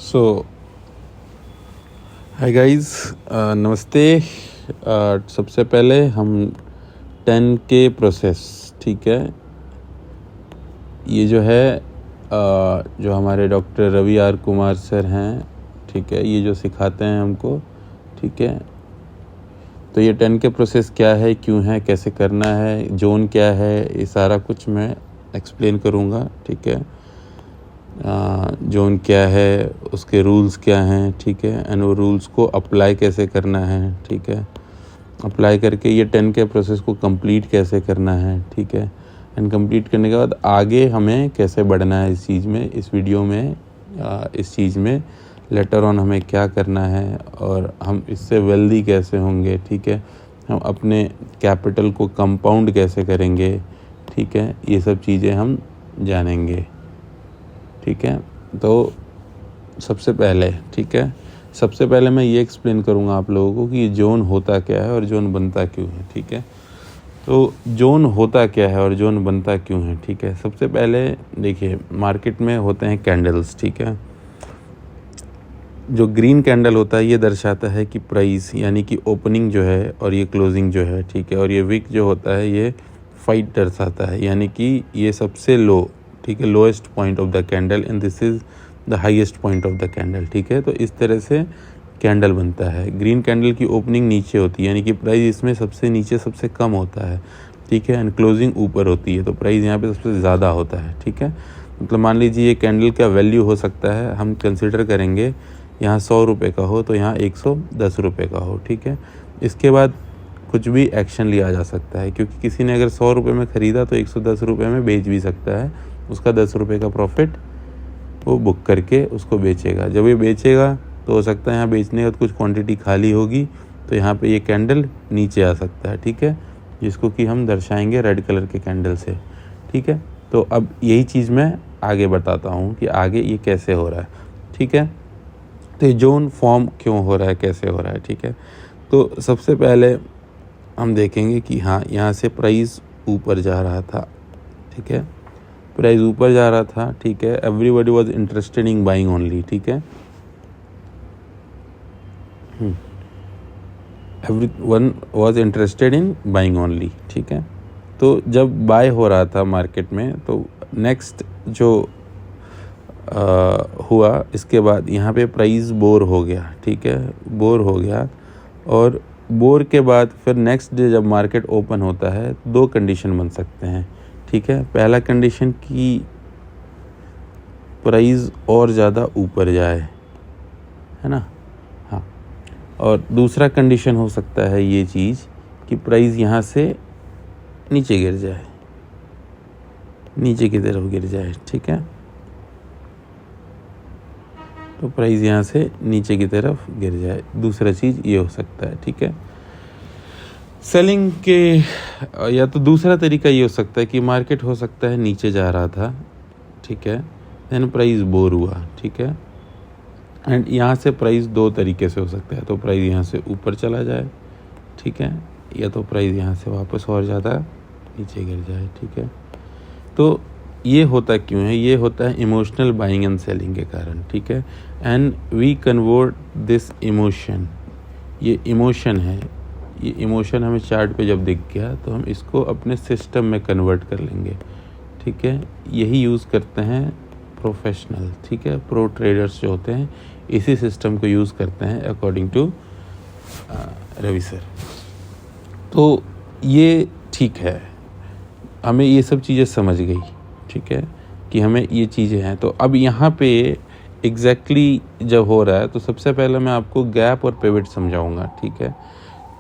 सो hi guys, नमस्ते। सबसे पहले हम 10 के प्रोसेस, ठीक है, ये जो है जो हमारे doctor Ravi R Kumar sir हैं, ठीक है, ये जो सिखाते हैं हमको, ठीक है। तो ये 10 के प्रोसेस क्या है, क्यों है, कैसे करना है, जोन क्या है, ये सारा कुछ मैं एक्सप्लेन करूँगा, ठीक है। जोन क्या है, उसके रूल्स क्या हैं, ठीक है, एंड वो रूल्स को अप्लाई कैसे करना है, ठीक है। अप्लाई करके ये 10 के प्रोसेस को कंप्लीट कैसे करना है, ठीक है। एंड कंप्लीट करने के बाद आगे हमें कैसे बढ़ना है इस चीज़ में, इस वीडियो में, इस चीज़ में लेटर ऑन हमें क्या करना है और हम इससे वेल्दी कैसे होंगे, ठीक है। हम अपने कैपिटल को कंपाउंड कैसे करेंगे, ठीक है, ये सब चीज़ें हम जानेंगे, ठीक है। तो सबसे पहले, ठीक है, सबसे पहले मैं ये एक्सप्लेन करूँगा आप लोगों को कि ये जोन होता क्या है और जोन बनता क्यों है, ठीक है। तो जोन होता क्या है और जोन बनता क्यों है, ठीक है। सबसे पहले देखिए, मार्केट में होते हैं कैंडल्स, ठीक है। जो ग्रीन कैंडल होता है ये दर्शाता है कि प्राइस यानी कि ओपनिंग जो है और ये क्लोजिंग जो है, ठीक है। और ये विक जो होता है ये फाइट दर्शाता है, यानी कि ये सबसे लो, ठीक है, lowest point of the candle and this is the highest point of the candle, ठीक है। तो इस तरह से कैंडल बनता है। ग्रीन कैंडल की ओपनिंग नीचे होती है, यानी कि प्राइस इसमें सबसे नीचे सबसे कम होता है, ठीक है, एंड क्लोजिंग ऊपर होती है, तो प्राइस यहाँ पे सबसे ज़्यादा होता है, ठीक है। मतलब मान लीजिए ये कैंडल का वैल्यू हो सकता है, हम कंसिडर करेंगे यहाँ 100 रुपये का हो तो यहाँ 110 रुपये का हो, ठीक है। इसके बाद कुछ भी एक्शन लिया जा सकता है, क्योंकि किसी ने अगर 100 रुपये में ख़रीदा तो 110 रुपये में बेच भी सकता है, उसका 10 रुपये का प्रॉफिट वो बुक करके उसको बेचेगा। जब ये बेचेगा तो हो सकता है यहाँ बेचने का कुछ क्वांटिटी खाली होगी, तो यहाँ पे ये कैंडल नीचे आ सकता है, ठीक है, जिसको कि हम दर्शाएंगे रेड कलर के कैंडल से, ठीक है। तो अब यही चीज़ मैं आगे बताता हूँ कि आगे ये कैसे हो रहा है, ठीक है। तो ये जोन फॉर्म क्यों हो रहा है, कैसे हो रहा है, ठीक है। तो सबसे पहले हम देखेंगे कि हाँ, यहाँ से प्राइस ऊपर जा रहा था, ठीक है, प्राइस ऊपर जा रहा था, ठीक है। Everybody was interested in buying only, ठीक है। Everyone was interested in buying only, ठीक है। तो जब बाय हो रहा था मार्केट में तो नेक्स्ट जो हुआ, इसके बाद यहाँ पे प्राइस बोर हो गया, ठीक है, बोर हो गया। और बोर के बाद फिर नेक्स्ट डे जब मार्केट ओपन होता है, दो कंडीशन बन सकते हैं, ठीक है। पहला कंडीशन कि प्राइस और ज़्यादा ऊपर जाए, है ना, हाँ। और दूसरा कंडीशन हो सकता है ये चीज़ कि प्राइस यहाँ से नीचे गिर जाए, नीचे की तरफ गिर जाए, ठीक है। तो प्राइस यहाँ से नीचे की तरफ गिर जाए, दूसरा चीज़ ये हो सकता है, ठीक है। सेलिंग के या तो दूसरा तरीका ये हो सकता है कि मार्केट हो सकता है नीचे जा रहा था, ठीक है, देन प्राइस बोर हुआ, ठीक है। एंड यहाँ से प्राइस दो तरीके से हो सकता है, तो प्राइस यहाँ से ऊपर चला जाए, ठीक है, या तो प्राइस यहाँ से वापस और ज़्यादा नीचे गिर जाए, ठीक है। तो ये होता क्यों है, ये होता है इमोशनल बाइंग एंड सेलिंग के कारण, ठीक है। And we convert this emotion, ये इमोशन है, ये इमोशन हमें चार्ट पे जब दिख गया तो हम इसको अपने सिस्टम में कन्वर्ट कर लेंगे, ठीक है। यही यूज़ करते हैं प्रोफेशनल, ठीक है, प्रो ट्रेडर्स जो होते हैं इसी सिस्टम को यूज़ करते हैं अकॉर्डिंग टू रवि सर। तो ये ठीक है, हमें ये सब चीज़ें समझ गई, ठीक है, कि हमें ये चीज़ें हैं। तो अब यहाँ पे एग्जैक्टली जब हो रहा है तो सबसे पहले मैं आपको गैप और पिवट समझाऊंगा, ठीक है।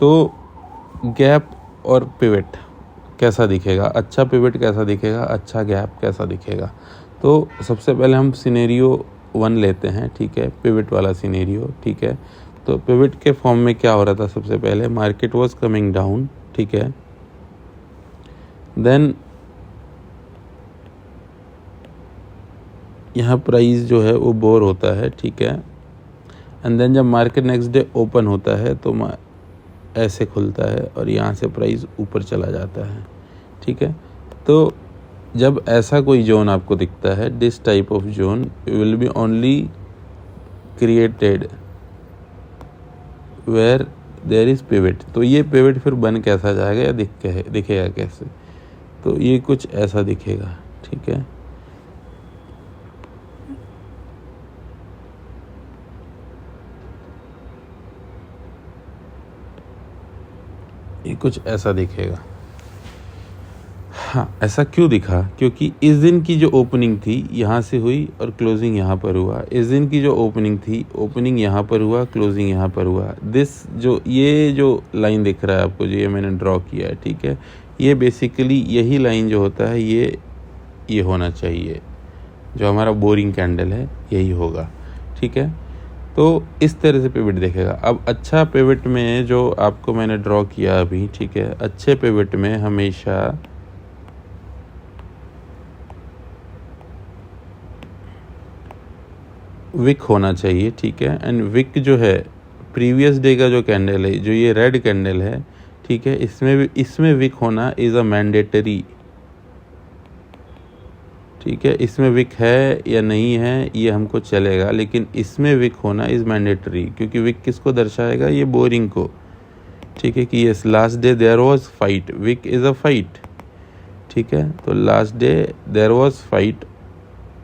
तो गैप और पिवट कैसा दिखेगा, अच्छा पिवट कैसा दिखेगा, अच्छा गैप कैसा दिखेगा। तो सबसे पहले हम सिनेरियो 1 लेते हैं, ठीक है, पिवट वाला सिनेरियो, ठीक है। तो पिवट के फॉर्म में क्या हो रहा था, सबसे पहले मार्केट वाज कमिंग डाउन, ठीक है, देन यहाँ प्राइस जो है वो बोर होता है, ठीक है। एंड देन जब मार्केट नेक्स्ट डे ओपन होता है तो ऐसे खुलता है और यहाँ से प्राइस ऊपर चला जाता है, ठीक है। तो जब ऐसा कोई जोन आपको दिखता है, this type of zone will be only created where there is pivot. तो ये पिवट फिर बन कैसा जाएगा या दिखेगा कैसे? तो ये कुछ ऐसा दिखेगा, ठीक है। ये कुछ ऐसा दिखेगा। हाँ, ऐसा क्यों दिखा? क्योंकि इस दिन की जो ओपनिंग थी यहाँ से हुई और क्लोजिंग यहाँ पर हुआ। इस दिन की जो ओपनिंग थी, ओपनिंग यहाँ पर हुआ, क्लोजिंग यहाँ पर हुआ। ये जो लाइन दिख रहा है आपको, जो ये मैंने ड्रॉ किया है, ठीक है, ये बेसिकली यही लाइन जो होता है ये होना चाहिए। जो हमारा बोरिंग कैंडल है यही होगा, ठीक है। तो इस तरह से पिवट देखेगा। अब अच्छा पिवट में जो आपको मैंने ड्रॉ किया अभी, ठीक है, अच्छे पिवट में हमेशा विक होना चाहिए, ठीक है। एंड विक जो है प्रीवियस डे का जो कैंडल है, जो ये रेड कैंडल है, ठीक है, इसमें विक होना इज़ अ मैंडेटरी, ठीक है। इसमें विक है या नहीं है ये हमको चलेगा, लेकिन इसमें विक होना इज़ मैंडेटरी, क्योंकि विक किसको दर्शाएगा? ये बोरिंग को, ठीक है। कि yes, last day there was fight, week is a fight, ठीक है। तो last day there was fight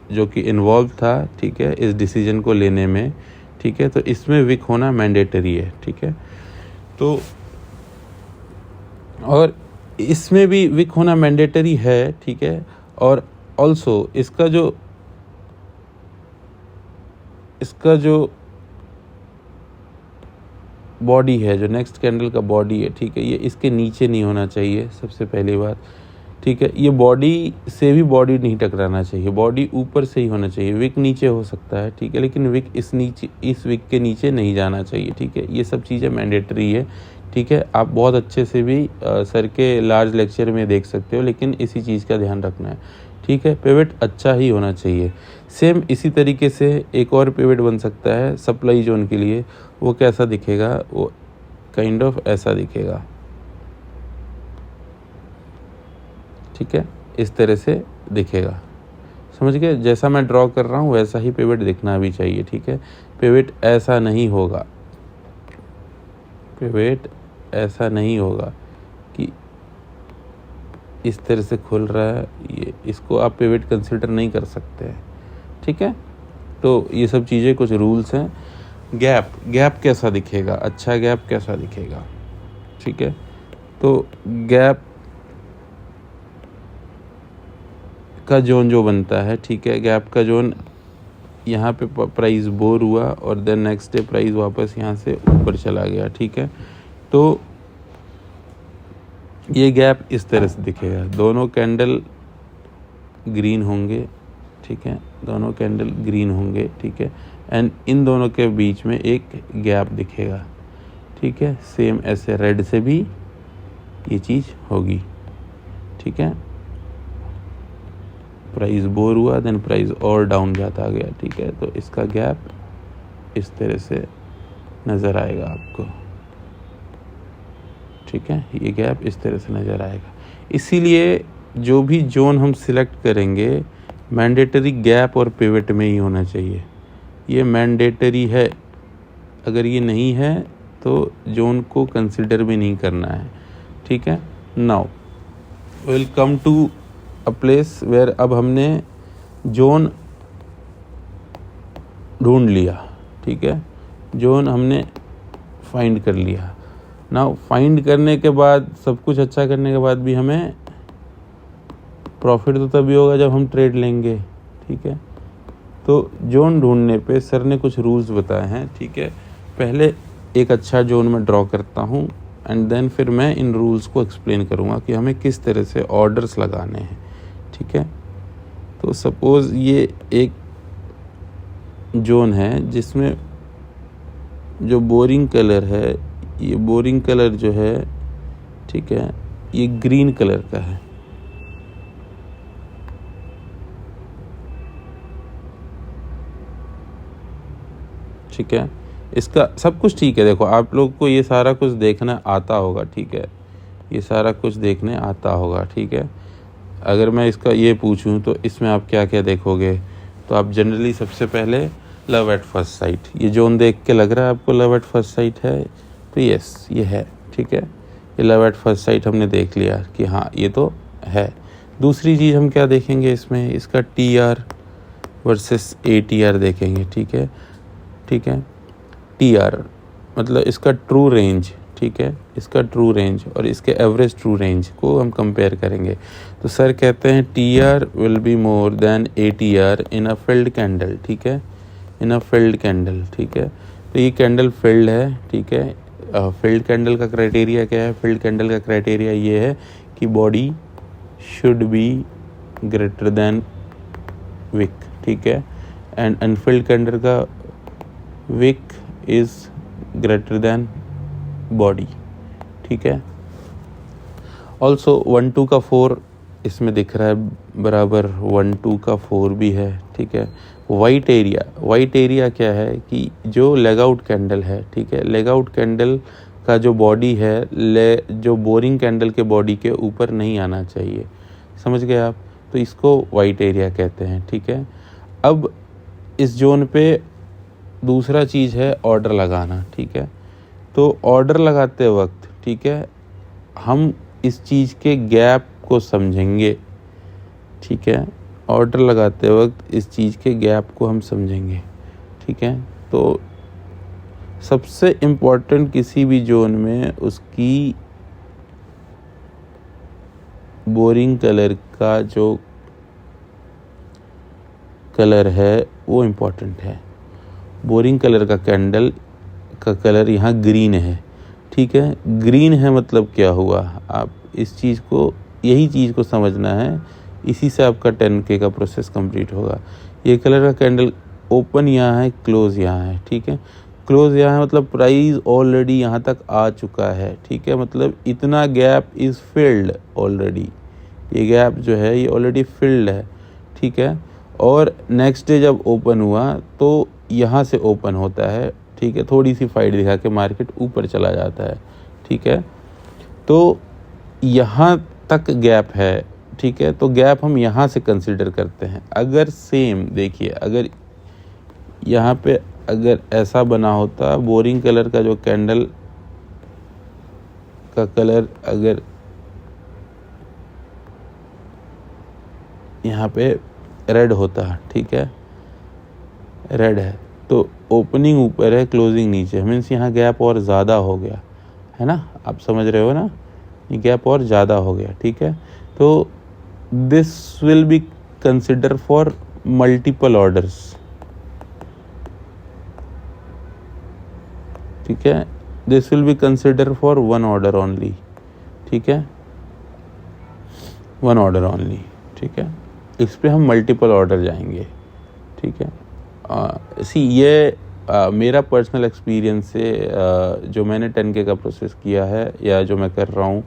जो कि इन्वॉल्व था, ठीक है, इस डिसीजन को लेने में, ठीक है। तो इसमें विक होना मैंडेटरी है, ठीक है। तो और इसमें भी विक होना मैंडेटरी है, ठीक है। और ऑल्सो इसका जो बॉडी है, जो नेक्स्ट कैंडल का बॉडी है, ठीक है, ये इसके नीचे नहीं होना चाहिए, सबसे पहली बात, ठीक है। ये बॉडी से भी बॉडी नहीं टकराना चाहिए, बॉडी ऊपर से ही होना चाहिए। विक नीचे हो सकता है, ठीक है, लेकिन विक इस विक के नीचे नहीं जाना चाहिए, ठीक है। ये सब चीज़ें मैंडेटरी है, ठीक है। आप बहुत अच्छे से भी सर के लार्ज लेक्चर में देख सकते हो, लेकिन इसी चीज़ का ध्यान रखना है, ठीक है। पिवट अच्छा ही होना चाहिए। सेम इसी तरीके से एक और पिवट बन सकता है सप्लाई जोन के लिए। वो कैसा दिखेगा? वो काइंड ऑफ ऐसा दिखेगा, ठीक है, इस तरह से दिखेगा। समझ गए? जैसा मैं ड्रॉ कर रहा हूँ वैसा ही पिवट दिखना भी चाहिए, ठीक है। पिवट ऐसा नहीं होगा, पिवट ऐसा नहीं होगा कि इस तरह से खुल रहा है, इसको आप पिवट कंसिडर नहीं कर सकते हैं, ठीक है। तो ये सब चीज़ें कुछ रूल्स हैं। गैप कैसा दिखेगा? अच्छा गैप कैसा दिखेगा, ठीक है। तो गैप का जोन जो बनता है, ठीक है, गैप का जोन यहाँ पे प्राइस बोर हुआ और देन नेक्स्ट डे प्राइस वापस यहाँ से ऊपर चला गया, ठीक है। तो ये गैप इस तरह से दिखेगा। दोनों कैंडल ग्रीन होंगे, ठीक है, दोनों कैंडल ग्रीन होंगे, ठीक है। एंड इन दोनों के बीच में एक गैप दिखेगा, ठीक है। सेम ऐसे रेड से भी ये चीज़ होगी, ठीक है। प्राइस बोर हुआ, देन प्राइस और डाउन जाता गया, ठीक है। तो इसका गैप इस तरह से नज़र आएगा आपको, ठीक है। ये गैप इस तरह से नज़र आएगा। इसीलिए जो भी जोन हम सिलेक्ट करेंगे मैंडेटरी गैप और पिवट में ही होना चाहिए। ये मैंडेटरी है, अगर ये नहीं है तो जोन को कंसिडर भी नहीं करना है, ठीक है। Now will come to a place where अब हमने जोन ढूंढ लिया, ठीक है, जोन हमने फाइंड कर लिया। नाउ फाइंड करने के बाद, सब कुछ अच्छा करने के बाद भी हमें प्रॉफिट तो तभी होगा जब हम ट्रेड लेंगे, ठीक है। तो जोन ढूंढने पे सर ने कुछ रूल्स बताए हैं, ठीक है। पहले एक अच्छा जोन में ड्रॉ करता हूँ एंड देन फिर मैं इन रूल्स को एक्सप्लेन करूँगा कि हमें किस तरह से ऑर्डर्स लगाने हैं, ठीक है। तो सपोज़ ये एक जोन है जिसमें जो बोरिंग कलर है, ये बोरिंग कलर जो है, ठीक है, ये ग्रीन कलर का है, ठीक है। इसका सब कुछ ठीक है। देखो आप लोग को ये सारा कुछ देखना आता होगा, ठीक है, ये सारा कुछ देखने आता होगा, ठीक है। अगर मैं इसका ये पूछूं तो इसमें आप क्या क्या देखोगे, तो आप जनरली सबसे पहले लव एट फर्स्ट साइट। ये जोन देख के लग रहा है आपको लव एट फर्स्ट साइट है, तो यस ये है, ठीक है। ये लव एट फर्स्ट साइट हमने देख लिया कि हाँ ये तो है। दूसरी चीज़ हम क्या देखेंगे इसमें, इसका TR वर्सेस ATR देखेंगे, ठीक है, ठीक है। TR मतलब इसका ट्रू रेंज, ठीक है, इसका ट्रू रेंज और इसके एवरेज ट्रू रेंज को हम कंपेयर करेंगे। तो सर कहते हैं TR will be more than ATR in a field candle, ठीक है, इन अ फिल्ड कैंडल, ठीक है। तो ये कैंडल फिल्ड है, ठीक है। फिल्ड कैंडल का क्राइटेरिया क्या है, फिल्ड कैंडल का क्राइटेरिया ये है कि body should be greater than wick, ठीक है, एंड अनफिल्ड कैंडल का wick is greater than body, ठीक है। ऑल्सो 1 2 का 4 इसमें दिख रहा है बराबर 1 2 का 4 भी है, ठीक है। वाइट एरिया क्या है कि जो लेग आउट कैंडल है, ठीक है, लेग आउट कैंडल का जो बॉडी है जो बोरिंग कैंडल के बॉडी के ऊपर नहीं आना चाहिए, समझ गए आप। तो इसको वाइट एरिया कहते हैं, ठीक है। अब इस जोन पे दूसरा चीज़ है ऑर्डर लगाना, ठीक है। तो ऑर्डर लगाते वक्त, ठीक है, हम इस चीज़ के गैप को समझेंगे, ठीक है। ऑर्डर लगाते वक्त इस चीज़ के गैप को हम समझेंगे, ठीक है। तो सबसे इम्पोर्टेंट किसी भी जोन में उसकी बोरिंग कलर का जो कलर है वो इम्पोर्टेंट है। बोरिंग कलर का कैंडल का कलर यहाँ ग्रीन है, ठीक है। ग्रीन है मतलब क्या हुआ, आप इस चीज़ को, यही चीज़ को समझना है, इसी से आपका 10K का प्रोसेस कंप्लीट होगा। ये कलर का कैंडल ओपन यहाँ है, क्लोज यहाँ है, ठीक है। क्लोज यहाँ है मतलब प्राइस ऑलरेडी यहाँ तक आ चुका है, ठीक है, मतलब इतना गैप इज़ फिल्ड ऑलरेडी, ये गैप जो है ये ऑलरेडी फिल्ड है, ठीक है। और नेक्स्ट डे जब ओपन हुआ तो यहाँ से ओपन होता है, ठीक है, थोड़ी सी फाइट दिखा के मार्केट ऊपर चला जाता है, ठीक है। तो यहाँ तक गैप है, ठीक है। तो गैप हम यहाँ से कंसिडर करते हैं। अगर सेम देखिए, अगर यहाँ पे अगर ऐसा बना होता, बोरिंग कलर का जो कैंडल का कलर अगर यहाँ पे रेड होता, ठीक है, रेड है, तो ओपनिंग ऊपर है, क्लोजिंग नीचे, मीन्स यहाँ गैप और ज़्यादा हो गया है ना, आप समझ रहे हो ना, ये गैप और ज़्यादा हो गया, ठीक है। तो this will be consider for multiple orders, ठीक है। This will be consider for 1 order only, ठीक है, 1 ऑर्डर ओनली, ठीक है। इस पे हम मल्टीपल ऑर्डर जाएंगे, ठीक है। ये मेरा पर्सनल एक्सपीरियंस से जो मैंने 10K का प्रोसेस किया है या जो मैं कर रहा हूँ,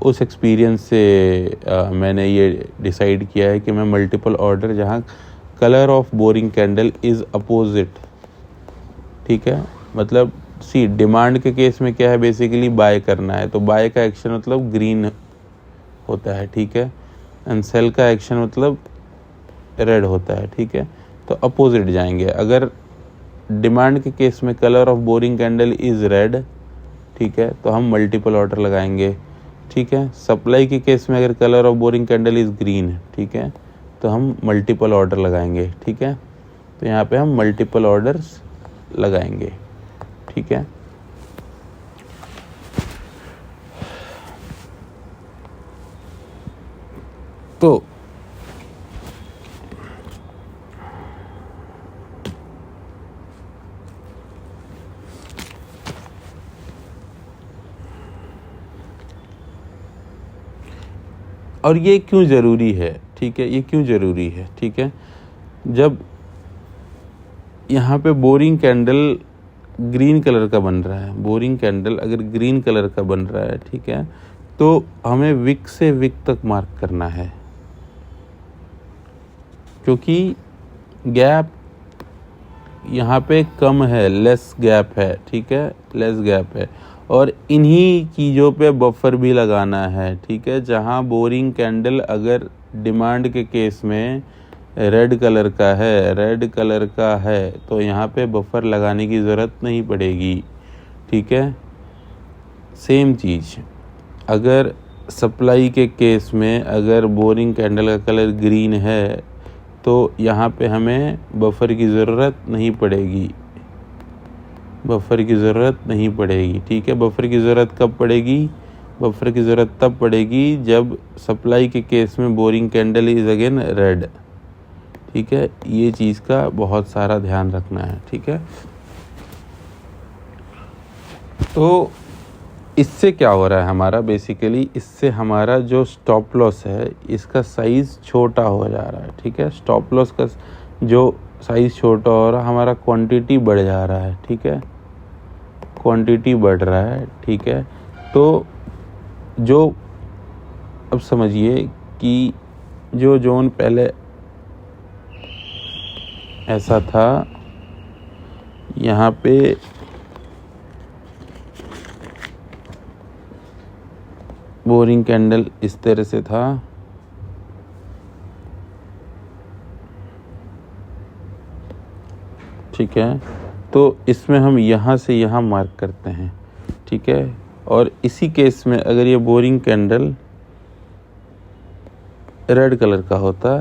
उस एक्सपीरियंस से मैंने ये डिसाइड किया है कि मैं मल्टीपल ऑर्डर जहाँ colour of boring candle is opposite, ठीक है, मतलब डिमांड के केस में क्या है, बेसिकली बाय करना है, तो बाय का एक्शन मतलब ग्रीन होता है, ठीक है, एंड सेल का एक्शन मतलब रेड होता है, ठीक है। तो अपोजिट जाएंगे। अगर डिमांड के केस में colour of boring candle is red, ठीक है, तो हम मल्टीपल ऑर्डर लगाएंगे, ठीक है। सप्लाई के केस में अगर colour of boring candle is green, ठीक है, तो हम मल्टीपल ऑर्डर लगाएंगे, ठीक है। तो यहाँ पे हम मल्टीपल ऑर्डर्स लगाएंगे, ठीक है। तो और ये क्यों ज़रूरी है, ठीक है, ये क्यों ज़रूरी है, ठीक है। जब यहाँ पे बोरिंग कैंडल ग्रीन कलर का बन रहा है, बोरिंग कैंडल अगर ग्रीन कलर का बन रहा है, ठीक है, तो हमें विक से विक तक मार्क करना है, क्योंकि गैप यहाँ पे कम है, लेस गैप है, ठीक है, लेस गैप है। और इन्हीं चीज़ों पे बफर भी लगाना है, ठीक है। जहाँ बोरिंग कैंडल अगर डिमांड के केस में रेड कलर का है, रेड कलर का है, तो यहाँ पे बफर लगाने की ज़रूरत नहीं पड़ेगी, ठीक है। सेम चीज़ अगर सप्लाई के केस में अगर बोरिंग कैंडल का कलर ग्रीन है तो यहाँ पे हमें बफर की ज़रूरत नहीं पड़ेगी, बफर की ज़रूरत नहीं पड़ेगी, ठीक है। बफर की ज़रूरत कब पड़ेगी? बफर की ज़रूरत तब पड़ेगी जब सप्लाई के केस में boring candle is again red, ठीक है। ये चीज़ का बहुत सारा ध्यान रखना है, ठीक है। तो इससे क्या हो रहा है हमारा, बेसिकली इससे हमारा जो स्टॉप लॉस है इसका साइज़ छोटा हो जा रहा है, ठीक है। स्टॉप लॉस का जो साइज़ छोटा हो रहा है, हमारा क्वांटिटी बढ़ जा रहा है, ठीक है, क्वांटिटी बढ़ रहा है, ठीक है। तो जो अब समझिए कि जो जोन पहले ऐसा था, यहाँ पे बोरिंग कैंडल इस तरह से था, ठीक है। तो इसमें हम यहाँ से यहाँ मार्क करते हैं, ठीक है। और इसी केस में अगर ये बोरिंग कैंडल रेड कलर का होता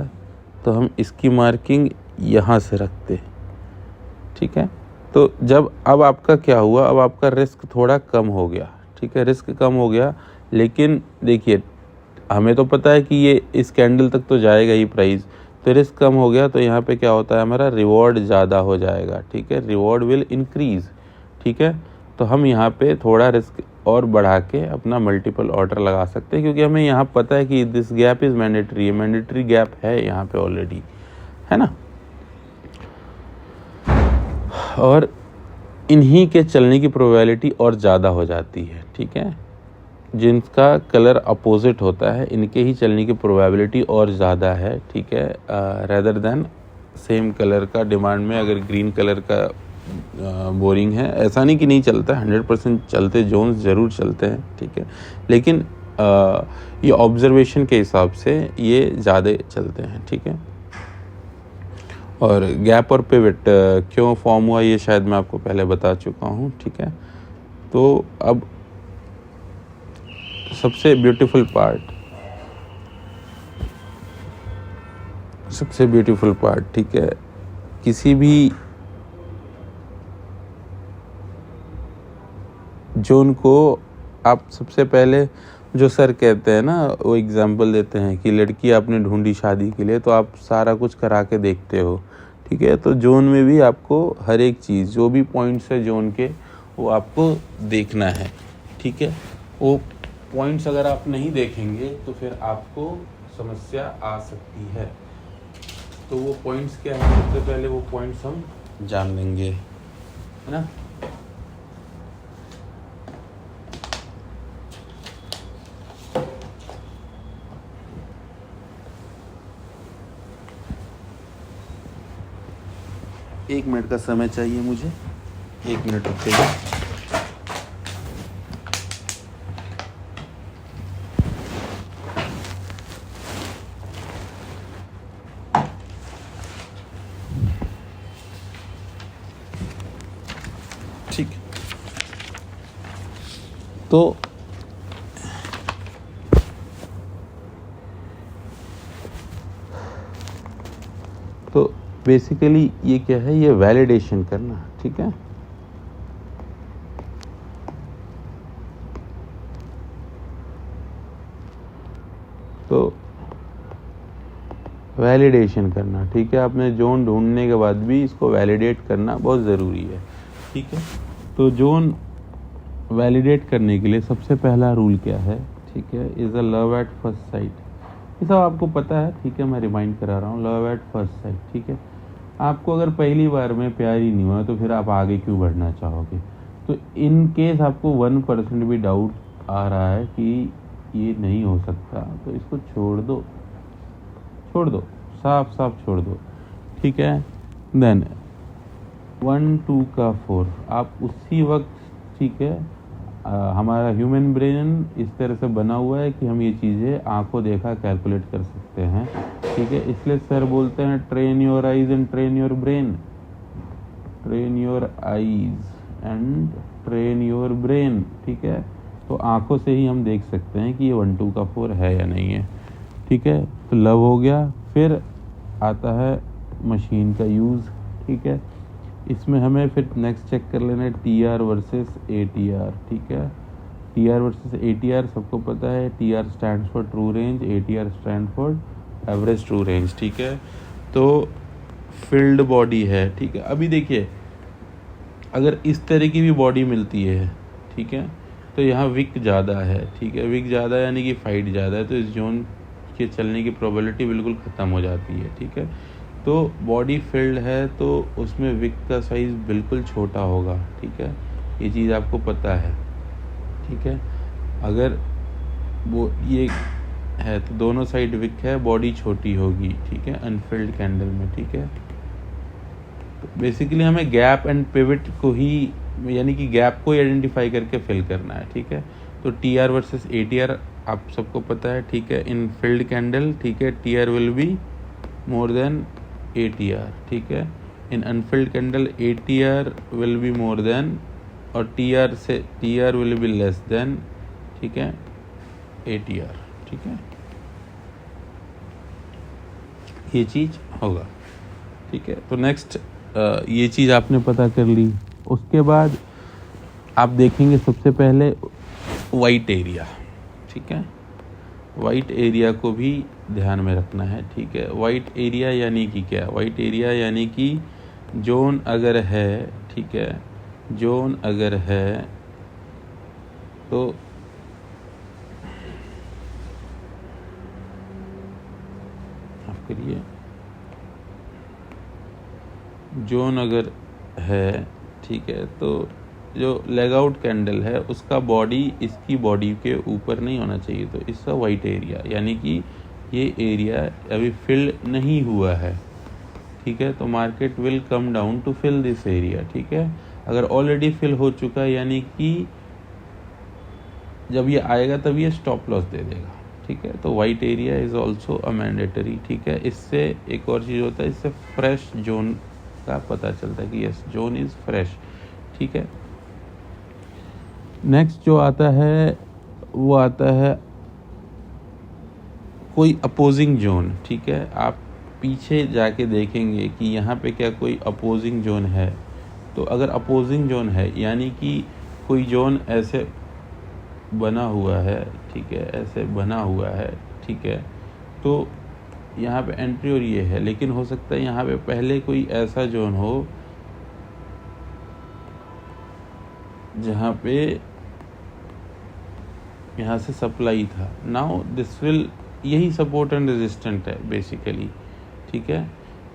तो हम इसकी मार्किंग यहाँ से रखते, ठीक है। तो जब अब आपका क्या हुआ, अब आपका रिस्क थोड़ा कम हो गया, ठीक है, रिस्क कम हो गया। लेकिन देखिए हमें तो पता है कि ये इस कैंडल तक तो जाएगा ही प्राइस, तो रिस्क कम हो गया, तो यहाँ पे क्या होता है हमारा रिवॉर्ड ज़्यादा हो जाएगा, ठीक है, रिवॉर्ड विल इंक्रीज़, ठीक है। तो हम यहाँ पे थोड़ा रिस्क और बढ़ा के अपना मल्टीपल ऑर्डर लगा सकते हैं, क्योंकि हमें यहाँ पता है कि this gap is mandatory, mandatory gap है यहाँ पे ऑलरेडी, है ना। और इन्हीं के चलने की प्रोबेबिलिटी और ज़्यादा हो जाती है, ठीक है। जिनका कलर अपोजिट होता है इनके ही चलने की प्रोबेबिलिटी और ज़्यादा है, ठीक है, रेदर देन सेम कलर का डिमांड में अगर ग्रीन कलर का बोरिंग है। ऐसा नहीं कि नहीं चलता, 100% चलते, जोन्स ज़रूर चलते हैं, ठीक है। लेकिन ये ऑब्जर्वेशन के हिसाब से ये ज़्यादा चलते हैं, ठीक है। और गैप और पिवट क्यों फॉर्म हुआ ये शायद मैं आपको पहले बता चुका हूँ, ठीक है। तो अब सबसे ब्यूटीफुल पार्ट, ठीक है, किसी भी जोन को आप सबसे पहले जो सर कहते हैं ना, वो एग्जाम्पल देते हैं कि लड़की आपने ढूंढी शादी के लिए तो आप सारा कुछ करा के देखते हो, ठीक है। तो जोन में भी आपको हर एक चीज़, जो भी पॉइंट्स है जोन के, वो आपको देखना है, ठीक है। वो पॉइंट्स अगर आप नहीं देखेंगे तो फिर आपको समस्या आ सकती है। तो वो पॉइंट्स क्या है, सबसे पहले वो पॉइंट्स हम जान लेंगे, है ना। एक मिनट का समय चाहिए मुझे, 1 मिनट रुकिए। ठीक, तो बेसिकली ये क्या है, ये वैलिडेशन करना, ठीक है। तो वैलिडेशन करना, ठीक है। आपने जोन ढूंढने के बाद भी इसको वैलिडेट करना बहुत ज़रूरी है, ठीक है। तो जोन वैलिडेट करने के लिए सबसे पहला रूल क्या है, ठीक है, is a love at first sight. ये सब आपको पता है, ठीक है, मैं रिमाइंड करा रहा हूँ, लव एट फर्स्ट साइट, ठीक है। आपको अगर पहली बार में प्यार ही नहीं हुआ तो फिर आप आगे क्यों बढ़ना चाहोगे। तो इन केस आपको 1% भी डाउट आ रहा है कि ये नहीं हो सकता, तो इसको छोड़ दो, साफ छोड़ दो, ठीक है। देन 1 2 का 4 आप उसी वक्त, ठीक है, हमारा ह्यूमन ब्रेन इस तरह से बना हुआ है कि हम ये चीज़ें आंखों देखा कैलकुलेट कर सकते हैं, ठीक है। इसलिए सर बोलते हैं train your eyes and train your brain, train your eyes and train your brain, ठीक है। तो आंखों से ही हम देख सकते हैं कि ये 1 2 का 4 है या नहीं है, ठीक है। तो लव हो गया। फिर आता है मशीन का यूज़, ठीक है। इसमें हमें फिर नेक्स्ट चेक कर लेना है TR वर्सेस ATR, ठीक है। TR वर्सेस ATR सबको पता है, TR stands for true range, ATR stand for average true range, ठीक है। तो फिल्ड बॉडी है, ठीक है। अभी देखिए अगर इस तरह की भी बॉडी मिलती है, ठीक है, तो यहाँ विक ज़्यादा है, ठीक है। विक ज़्यादा यानी कि फाइट ज़्यादा है, तो इस जोन के चलने की प्रोबेबिलिटी बिल्कुल ख़त्म हो जाती है, ठीक है। तो बॉडी फिल्ड है तो उसमें विक का साइज़ बिल्कुल छोटा होगा, ठीक है। ये चीज़ आपको पता है, ठीक है। अगर वो ये है तो दोनों साइड विक है, बॉडी छोटी होगी, ठीक है, अनफिल्ड कैंडल में, ठीक है। तो बेसिकली हमें गैप एंड पिवट को ही यानी कि गैप को ही आइडेंटिफाई करके फिल करना है, ठीक है। तो TR वर्सेस ATR आप सबको पता है, ठीक है। इन फिल्ड कैंडल, ठीक है, TR will be more than ATR, ठीक है। In unfilled candle ATR will be more than और TR will be less than, ठीक है, ATR, ठीक है। ये चीज़ होगा, ठीक है। तो नेक्स्ट ये चीज़ आपने पता कर ली। उसके बाद आप देखेंगे सबसे पहले वाइट एरिया, ठीक है। वाइट एरिया को भी ध्यान में रखना है, ठीक है। वाइट एरिया यानी कि क्या? वाइट एरिया यानी कि जोन अगर है, ठीक है, जोन अगर है तो आप करिए, जोन अगर है, ठीक है, तो जो लेग आउट कैंडल है उसका बॉडी इसकी बॉडी के ऊपर नहीं होना चाहिए, तो इसका वाइट एरिया यानी कि ये एरिया अभी फिल नहीं हुआ है, ठीक है। तो market will come down to fill this area, ठीक है। अगर ऑलरेडी फिल हो चुका है यानी कि जब ये आएगा तब ये स्टॉप लॉस दे देगा, ठीक है। तो white area is also a mandatory, ठीक है। इससे एक और चीज़ होता है, इससे फ्रेश जोन का पता चलता है कि यस जोन इज़ फ्रेश, ठीक है। नेक्स्ट जो आता है वो आता है कोई अपोजिंग जोन, ठीक है। आप पीछे जाके देखेंगे कि यहाँ पे क्या कोई अपोजिंग जोन है। तो अगर अपोजिंग जोन है यानी कि कोई जोन ऐसे बना हुआ है, ठीक है, ऐसे बना हुआ है, ठीक है, तो यहाँ पे एंट्री और ये है, लेकिन हो सकता है यहाँ पे पहले कोई ऐसा जोन हो जहाँ पे यहाँ से सप्लाई था। नाउ दिस विल, यही सपोर्ट एंड रेजिस्टेंट है बेसिकली, ठीक है।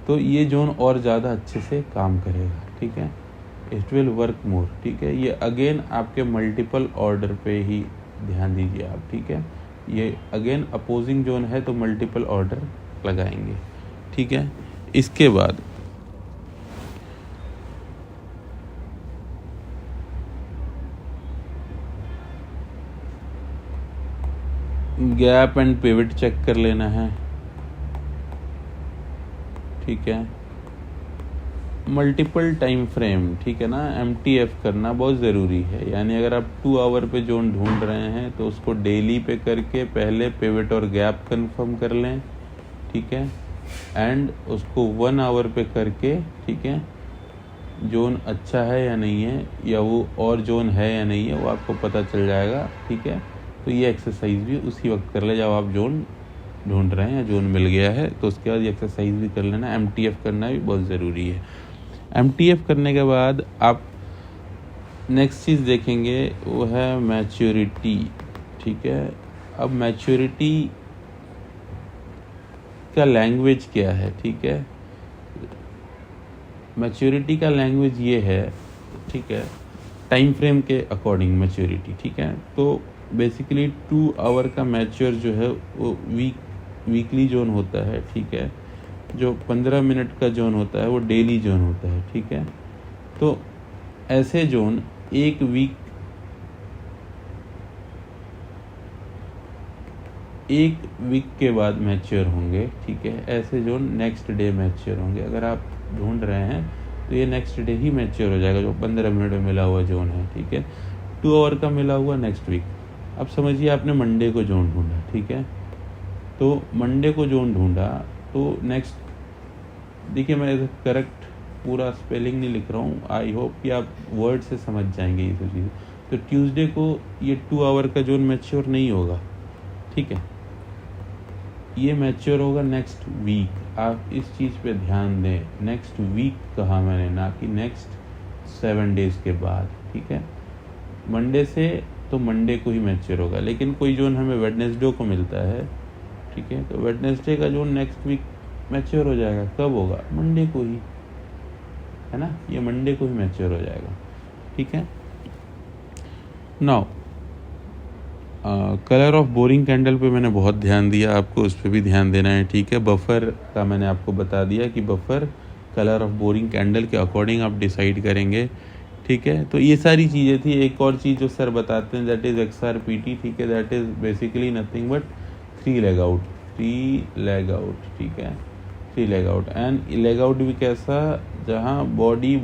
तो ये जोन और ज़्यादा अच्छे से काम करेगा, ठीक है, इट विल वर्क मोर, ठीक है। ये अगेन आपके मल्टीपल ऑर्डर पे ही ध्यान दीजिए आप, ठीक है। ये अगेन अपोजिंग जोन है तो मल्टीपल ऑर्डर लगाएंगे, ठीक है। इसके बाद गैप एंड पिवट चेक कर लेना है, ठीक है। मल्टीपल टाइम फ्रेम, ठीक है ना, MTF करना बहुत ज़रूरी है। यानी अगर आप 2 आवर पे जोन ढूंढ रहे हैं तो उसको डेली पे करके पहले पिवट और गैप कंफर्म कर लें, ठीक है, एंड उसको 1 आवर पे करके, ठीक है, जोन अच्छा है या नहीं है या वो और जोन है या नहीं है वो आपको पता चल जाएगा, ठीक है। तो ये एक्सरसाइज भी उसी वक्त कर ले जब आप जोन ढूंढ रहे हैं या जोन मिल गया है, तो उसके बाद ये एक्सरसाइज भी कर लेना। MTF करना भी बहुत ज़रूरी है। MTF करने के बाद आप नेक्स्ट चीज़ देखेंगे वो है मैच्योरिटी, ठीक है। अब मैच्योरिटी का लैंग्वेज क्या है, ठीक है। मैच्योरिटी का लैंग्वेज ये है, ठीक है, टाइम फ्रेम के अकॉर्डिंग मैच्योरिटी, ठीक है। तो बेसिकली 2 आवर का मैच्योर जो है वो वीकली जोन होता है, ठीक है। जो 15 मिनट का जोन होता है वो डेली जोन होता है, ठीक है। तो ऐसे जोन एक वीक 1 वीक के बाद मैच्योर होंगे, ठीक है। ऐसे जोन नेक्स्ट डे मैच्योर होंगे। अगर आप ढूंढ रहे हैं तो ये नेक्स्ट डे ही मैच्योर हो जाएगा, जो 15 मिनट में मिला हुआ जोन है, ठीक है। 2 आवर का मिला हुआ नेक्स्ट वीक। अब समझिए आपने मंडे को जोन ढूंढा, ठीक है। तो मंडे को जोन ढूंढा तो नेक्स्ट, देखिए मैं करेक्ट पूरा स्पेलिंग नहीं लिख रहा हूँ, आई होप कि आप वर्ड से समझ जाएंगे ये सब चीज़ें। तो ट्यूसडे को ये 2 आवर का जोन मैच्योर नहीं होगा, ठीक है। ये मैच्योर होगा नेक्स्ट वीक। आप इस चीज़ पे ध्यान दें, नेक्स्ट वीक कहा मैंने, ना कि नेक्स्ट 7 डेज के बाद, ठीक है। मंडे से तो मंडे को ही मैच्योर होगा, लेकिन कोई जोन हमें वेडनेसडे को मिलता है, ठीक है। तो वेडनेसडे का जोन नेक्स्ट वीक मैच्योर हो जाएगा। कब होगा? मंडे को ही, है ना। ये मंडे को ही मैच्योर हो जाएगा, ठीक है। Now colour of boring candle पे मैंने बहुत ध्यान दिया, आपको उस पर भी ध्यान देना है, ठीक है। बफर का मैंने आपको बता दिया कि buffer colour of boring candle के अकॉर्डिंग आप डिसाइड करेंगे, ठीक है। तो ये सारी चीज़ें थी। एक और चीज़ जो सर बताते हैं दैट इज़ XRPT, ठीक है। That is basically nothing but 3 leg out, ठीक है। 3 leg out. And leg out भी कैसा, जहाँ बॉडी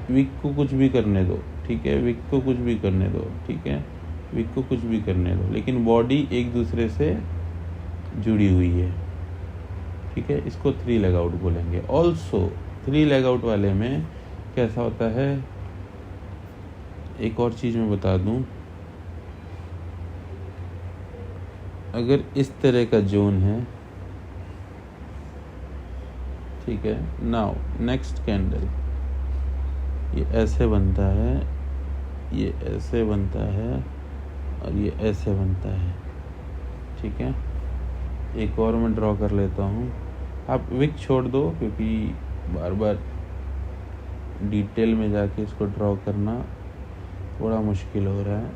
विक को कुछ भी करने दो, ठीक है। विक को कुछ भी करने दो, ठीक है। विक को कुछ भी करने दो, लेकिन बॉडी एक दूसरे से जुड़ी हुई है, ठीक है। इसको 3 लेग आउट बोलेंगे। ऑल्सो 3 लेग आउट वाले में कैसा होता है, एक और चीज़ मैं बता दूं, अगर इस तरह का जोन है, ठीक है। नाउ नेक्स्ट कैंडल ये ऐसे बनता है, ये ऐसे बनता है और ये ऐसे बनता है, ठीक है। एक और मैं ड्रॉ कर लेता हूँ। आप विक छोड़ दो, क्योंकि बार बार डिटेल में जाके इसको ड्रॉ करना थोड़ा मुश्किल हो रहा है।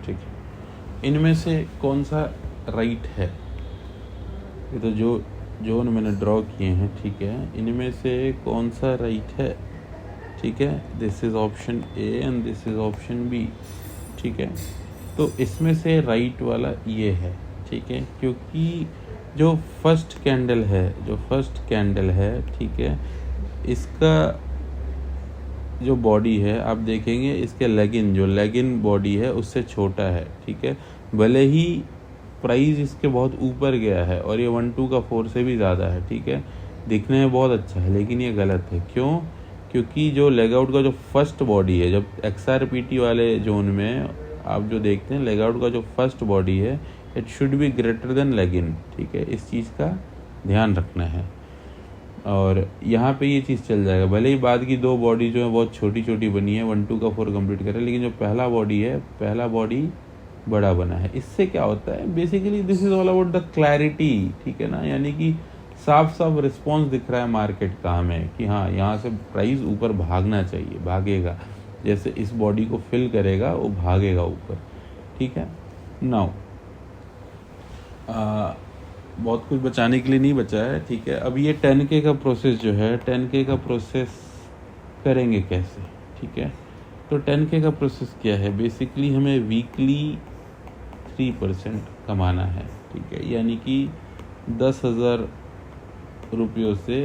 ठीक है, इनमें से कौन सा राइट है? ये तो जो जोन मैंने ड्रॉ किए हैं, ठीक है, इनमें से कौन सा राइट है? ठीक है, this is option A and this is option B, ठीक है। तो इसमें से राइट वाला ये है, ठीक है, क्योंकि जो फर्स्ट कैंडल है, ठीक है, इसका जो बॉडी है आप देखेंगे, इसके लेगिन बॉडी है उससे छोटा है, ठीक है। भले ही प्राइस इसके बहुत ऊपर गया है और ये 1-2 का 4 से भी ज़्यादा है, ठीक है, दिखने में बहुत अच्छा है, लेकिन ये गलत है। क्यों? क्योंकि जो लेग आउट का जो फर्स्ट बॉडी है, जब XRPT वाले जोन में आप जो देखते हैं, लेग आउट का जो फर्स्ट बॉडी है, it should be greater then leg in, ठीक है। इस चीज़ का ध्यान रखना है और यहाँ पे ये चीज़ चल जाएगा। भले ही बाद की 2 बॉडी जो है बहुत छोटी छोटी बनी है, 1-2 का 4 कंप्लीट करे, लेकिन जो पहला बॉडी बड़ा बना है। इससे क्या होता है, basically this is all about the clarity, ठीक है ना। यानी कि साफ साफ रिस्पॉन्स दिख रहा है मार्केट का हमें कि हाँ, यहाँ से प्राइस ऊपर भागना चाहिए, भागेगा, जैसे इस बॉडी को फिल करेगा वो भागेगा ऊपर, ठीक है। नाउ बहुत कुछ बचाने के लिए नहीं बचा है, ठीक है। अब ये 10K का प्रोसेस जो है, 10K का प्रोसेस करेंगे कैसे, ठीक है। तो 10K का प्रोसेस क्या है, बेसिकली हमें वीकली 3% कमाना है, ठीक है। यानी कि 10,000 रुपयों से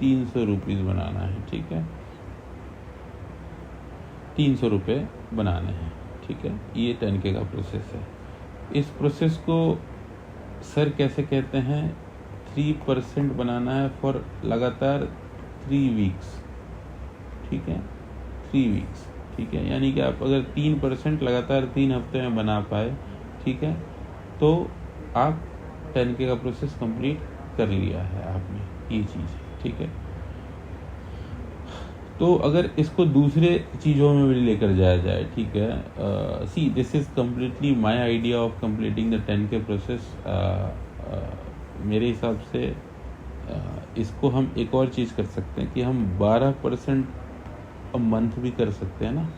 300 रुपीज़ बनाना है, ठीक है। 300 रुपये बनाने हैं, ठीक है। ये 10K का प्रोसेस है। इस प्रोसेस को सर कैसे कहते हैं, 3% बनाना है फॉर लगातार 3 वीक्स, ठीक है, 3 वीक्स, ठीक है। यानी कि आप अगर 3% लगातार 3 हफ्ते में बना पाए, ठीक है, तो आप 10K का प्रोसेस कंप्लीट कर लिया है आपने, ये चीज़ है, ठीक है। तो अगर इसको दूसरे चीज़ों में भी लेकर जाया जाए, ठीक है, see this is completely my idea of completing the 10K process. मेरे हिसाब से इसको हम एक और चीज़ कर सकते हैं कि हम 12% अ मंथ भी कर सकते हैं ना।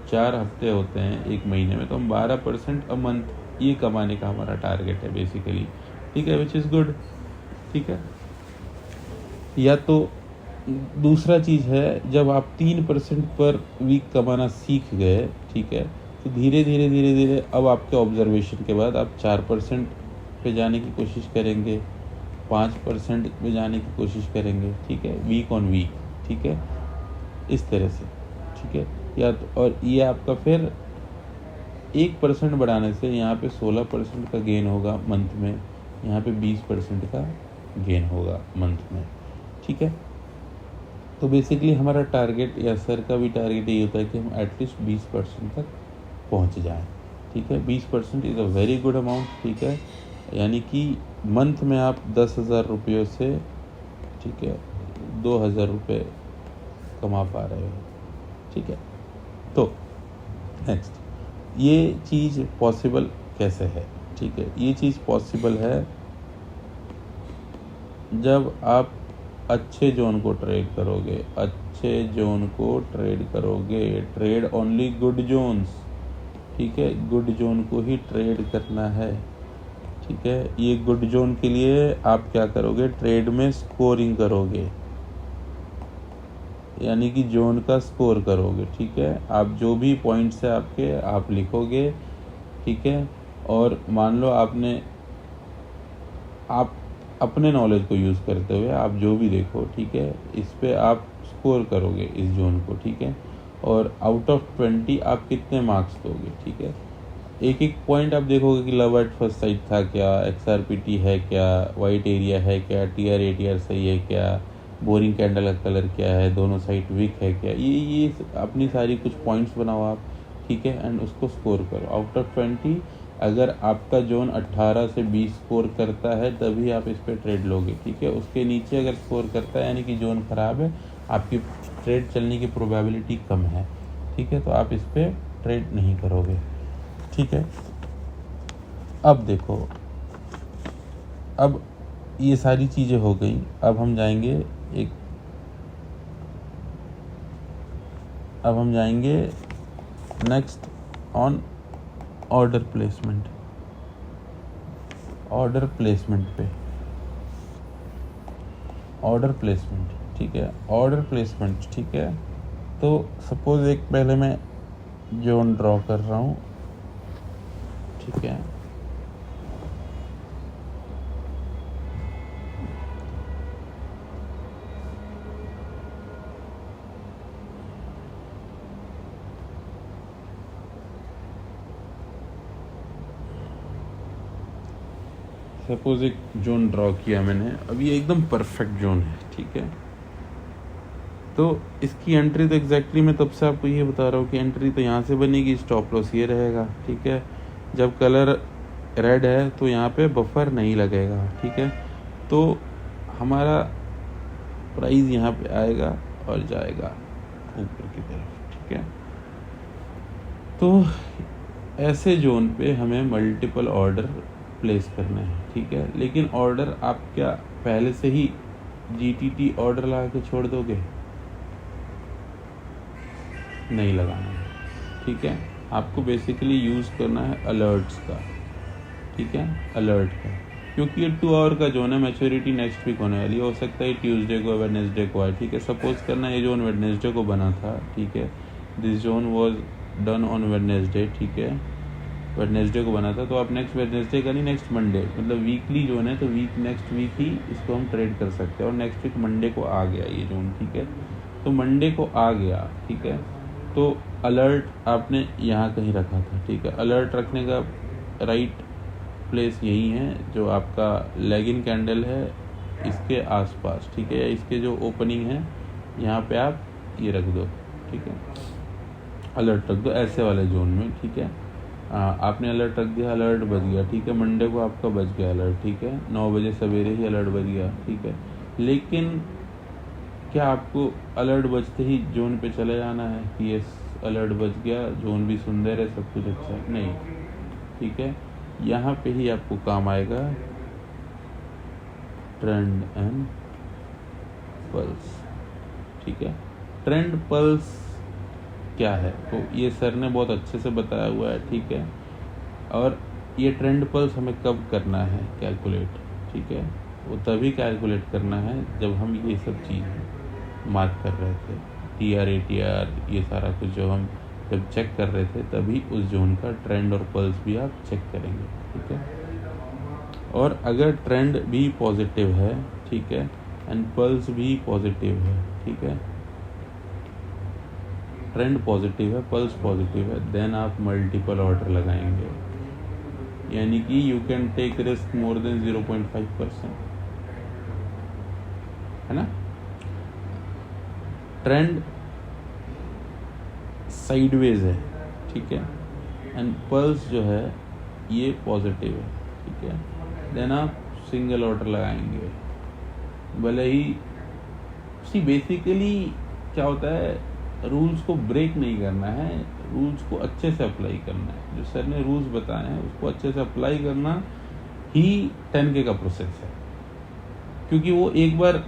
4 हफ्ते होते हैं एक महीने में, तो हम 12% अ मंथ ये कमाने का हमारा टारगेट है बेसिकली, ठीक है, विच इज़ गुड, ठीक है। या तो दूसरा चीज़ है, जब आप 3% पर वीक कमाना सीख गए, ठीक है, तो धीरे धीरे धीरे धीरे अब आपके ऑब्जर्वेशन के बाद आप 4% पे जाने की कोशिश करेंगे, 5% पे जाने की कोशिश करेंगे, ठीक है, वीक ऑन वीक, ठीक है, इस तरह से, ठीक है। या तो और ये आपका फिर 1% बढ़ाने से यहाँ पे 16% का गेन होगा मंथ में, यहाँ पे 20% का गेन होगा मंथ में, ठीक है। तो बेसिकली हमारा टारगेट या सर का भी टारगेट यही होता है कि हम एटलीस्ट 20% तक पहुंच जाएं, ठीक है। 20% is a very good amount, ठीक है। यानी कि मंथ में आप 10,000 रुपये से, ठीक है, 2,000 रुपये कमा पा रहे हो, ठीक है। तो नेक्स्ट, ये चीज़ पॉसिबल कैसे है, ठीक है। ये चीज़ पॉसिबल है जब आप अच्छे जोन को ट्रेड करोगे, अच्छे जोन को ट्रेड करोगे, ट्रेड ओनली गुड जोन्स, ठीक है, गुड जोन को ही ट्रेड करना है, ठीक है। ये गुड जोन के लिए आप क्या करोगे, ट्रेड में स्कोरिंग करोगे, यानी कि जोन का स्कोर करोगे, ठीक है। आप जो भी पॉइंट्स है आपके, आप लिखोगे, ठीक है। और मान लो आप अपने नॉलेज को यूज़ करते हुए आप जो भी देखो, ठीक है, इस पे आप स्कोर करोगे इस जोन को, ठीक है। और आउट ऑफ 20 आप कितने मार्क्स दोगे, ठीक है। एक एक पॉइंट आप देखोगे कि लव एट फर्स्ट साइट था क्या, XRPT है क्या, वाइट एरिया है क्या, TR ATR सही है क्या, बोरिंग कैंडल का कलर क्या है, दोनों साइड वीक है क्या, ये अपनी सारी कुछ पॉइंट्स बनाओ आप, ठीक है, एंड उसको स्कोर करो आउट ऑफ 20। अगर आपका जोन 18 से 20 स्कोर करता है तभी आप इस पर ट्रेड लोगे, ठीक है। उसके नीचे अगर स्कोर करता है यानी कि जोन ख़राब है, आपकी ट्रेड चलने की प्रोबेबिलिटी कम है, ठीक है, तो आप इस पर ट्रेड नहीं करोगे, ठीक है। अब देखो, अब ये सारी चीज़ें हो गई, अब हम जाएंगे नेक्स्ट ऑन ऑर्डर प्लेसमेंट पे, ऑर्डर प्लेसमेंट, ठीक है, ऑर्डर प्लेसमेंट, ठीक है। तो सपोज एक पहले मैं जोन ड्रॉ कर रहा हूँ, ठीक है। सपोज एक जोन ड्रॉ किया मैंने, अब ये एकदम परफेक्ट जोन है, ठीक है। तो इसकी एंट्री तो एग्जैक्टली मैं तब से आपको ये बता रहा हूँ कि एंट्री तो यहाँ से बनेगी, स्टॉप लॉस ये रहेगा, ठीक है। जब कलर रेड है तो यहाँ पे बफर नहीं लगेगा, ठीक है। तो हमारा प्राइस यहाँ पे आएगा और जाएगा ऊपर की तरफ, ठीक है। तो ऐसे जोन पे हमें मल्टीपल ऑर्डर प्लेस करना है, ठीक है। लेकिन ऑर्डर आप क्या पहले से ही GTT ऑर्डर लगा के छोड़ दोगे, नहीं लगाना है, ठीक है। आपको बेसिकली यूज़ करना है अलर्ट्स का, ठीक है, अलर्ट का, क्योंकि ये 2 आवर का जोन है, मैच्योरिटी नेक्स्ट वीक होने वाली, हो सकता है ट्यूसडे को, वेडनेसडे को आए, ठीक है। सपोज करना ये जोन वेडनेसडे को बना था, ठीक है, this zone was done on Wednesday, ठीक है, वेडनेसडे को बना था, तो आप नेक्स्ट वेडनेसडे का नहीं, नेक्स्ट मंडे, मतलब वीकली जोन है तो नेक्स्ट वीक ही इसको हम ट्रेड कर सकते हैं। और नेक्स्ट वीक मंडे को आ गया ये जोन, ठीक है, तो मंडे को आ गया, ठीक है। तो अलर्ट आपने यहाँ कहीं रखा था, ठीक है। अलर्ट रखने का राइट प्लेस यही है जो आपका लेगिन कैंडल है इसके आसपास, ठीक है, या इसके जो ओपनिंग है यहाँ पे आप ये रख दो, ठीक है, अलर्ट रख दो ऐसे वाले जोन में, ठीक है। आपने अलर्ट रख दिया, अलर्ट बज गया, ठीक है, मंडे को आपका बज गया अलर्ट, ठीक है, 9 बजे सवेरे ही अलर्ट बज गया, ठीक है। लेकिन क्या आपको अलर्ट बजते ही जोन पे चले जाना है कि ये अलर्ट बज गया, जोन भी सुंदर है, सब कुछ अच्छा है? नहीं, ठीक है। यहाँ पे ही आपको काम आएगा ट्रेंड एंड पल्स, ठीक है। ट्रेंड पल्स क्या है, तो ये सर ने बहुत अच्छे से बताया हुआ है, ठीक है। और ये ट्रेंड पल्स हमें कब करना है कैलकुलेट, ठीक है, वो तभी कैलकुलेट करना है जब हम ये सब चीज़ मार्क कर रहे थे, TR ATR ये सारा कुछ जो हम जब चेक कर रहे थे, तभी उस जोन का ट्रेंड और पल्स भी आप चेक करेंगे, ठीक है। और अगर ट्रेंड भी पॉजिटिव है, ठीक है, एंड पल्स भी पॉजिटिव है, ठीक है, ट्रेंड पॉजिटिव है, पल्स पॉजिटिव है, देन आप मल्टीपल ऑर्डर लगाएंगे, यानी कि you can take risk more than 0.5%, है ना। ट्रेंड साइडवेज है, ठीक है, एंड पल्स जो है ये पॉजिटिव है, ठीक है, देन आप सिंगल ऑर्डर लगाएंगे। भले ही बेसिकली क्या होता है, रूल्स को ब्रेक नहीं करना है, रूल्स को अच्छे से अप्लाई करना है। जो सर ने रूल्स बताए हैं उसको अच्छे से अप्लाई करना ही 10K का प्रोसेस है, क्योंकि वो एक बार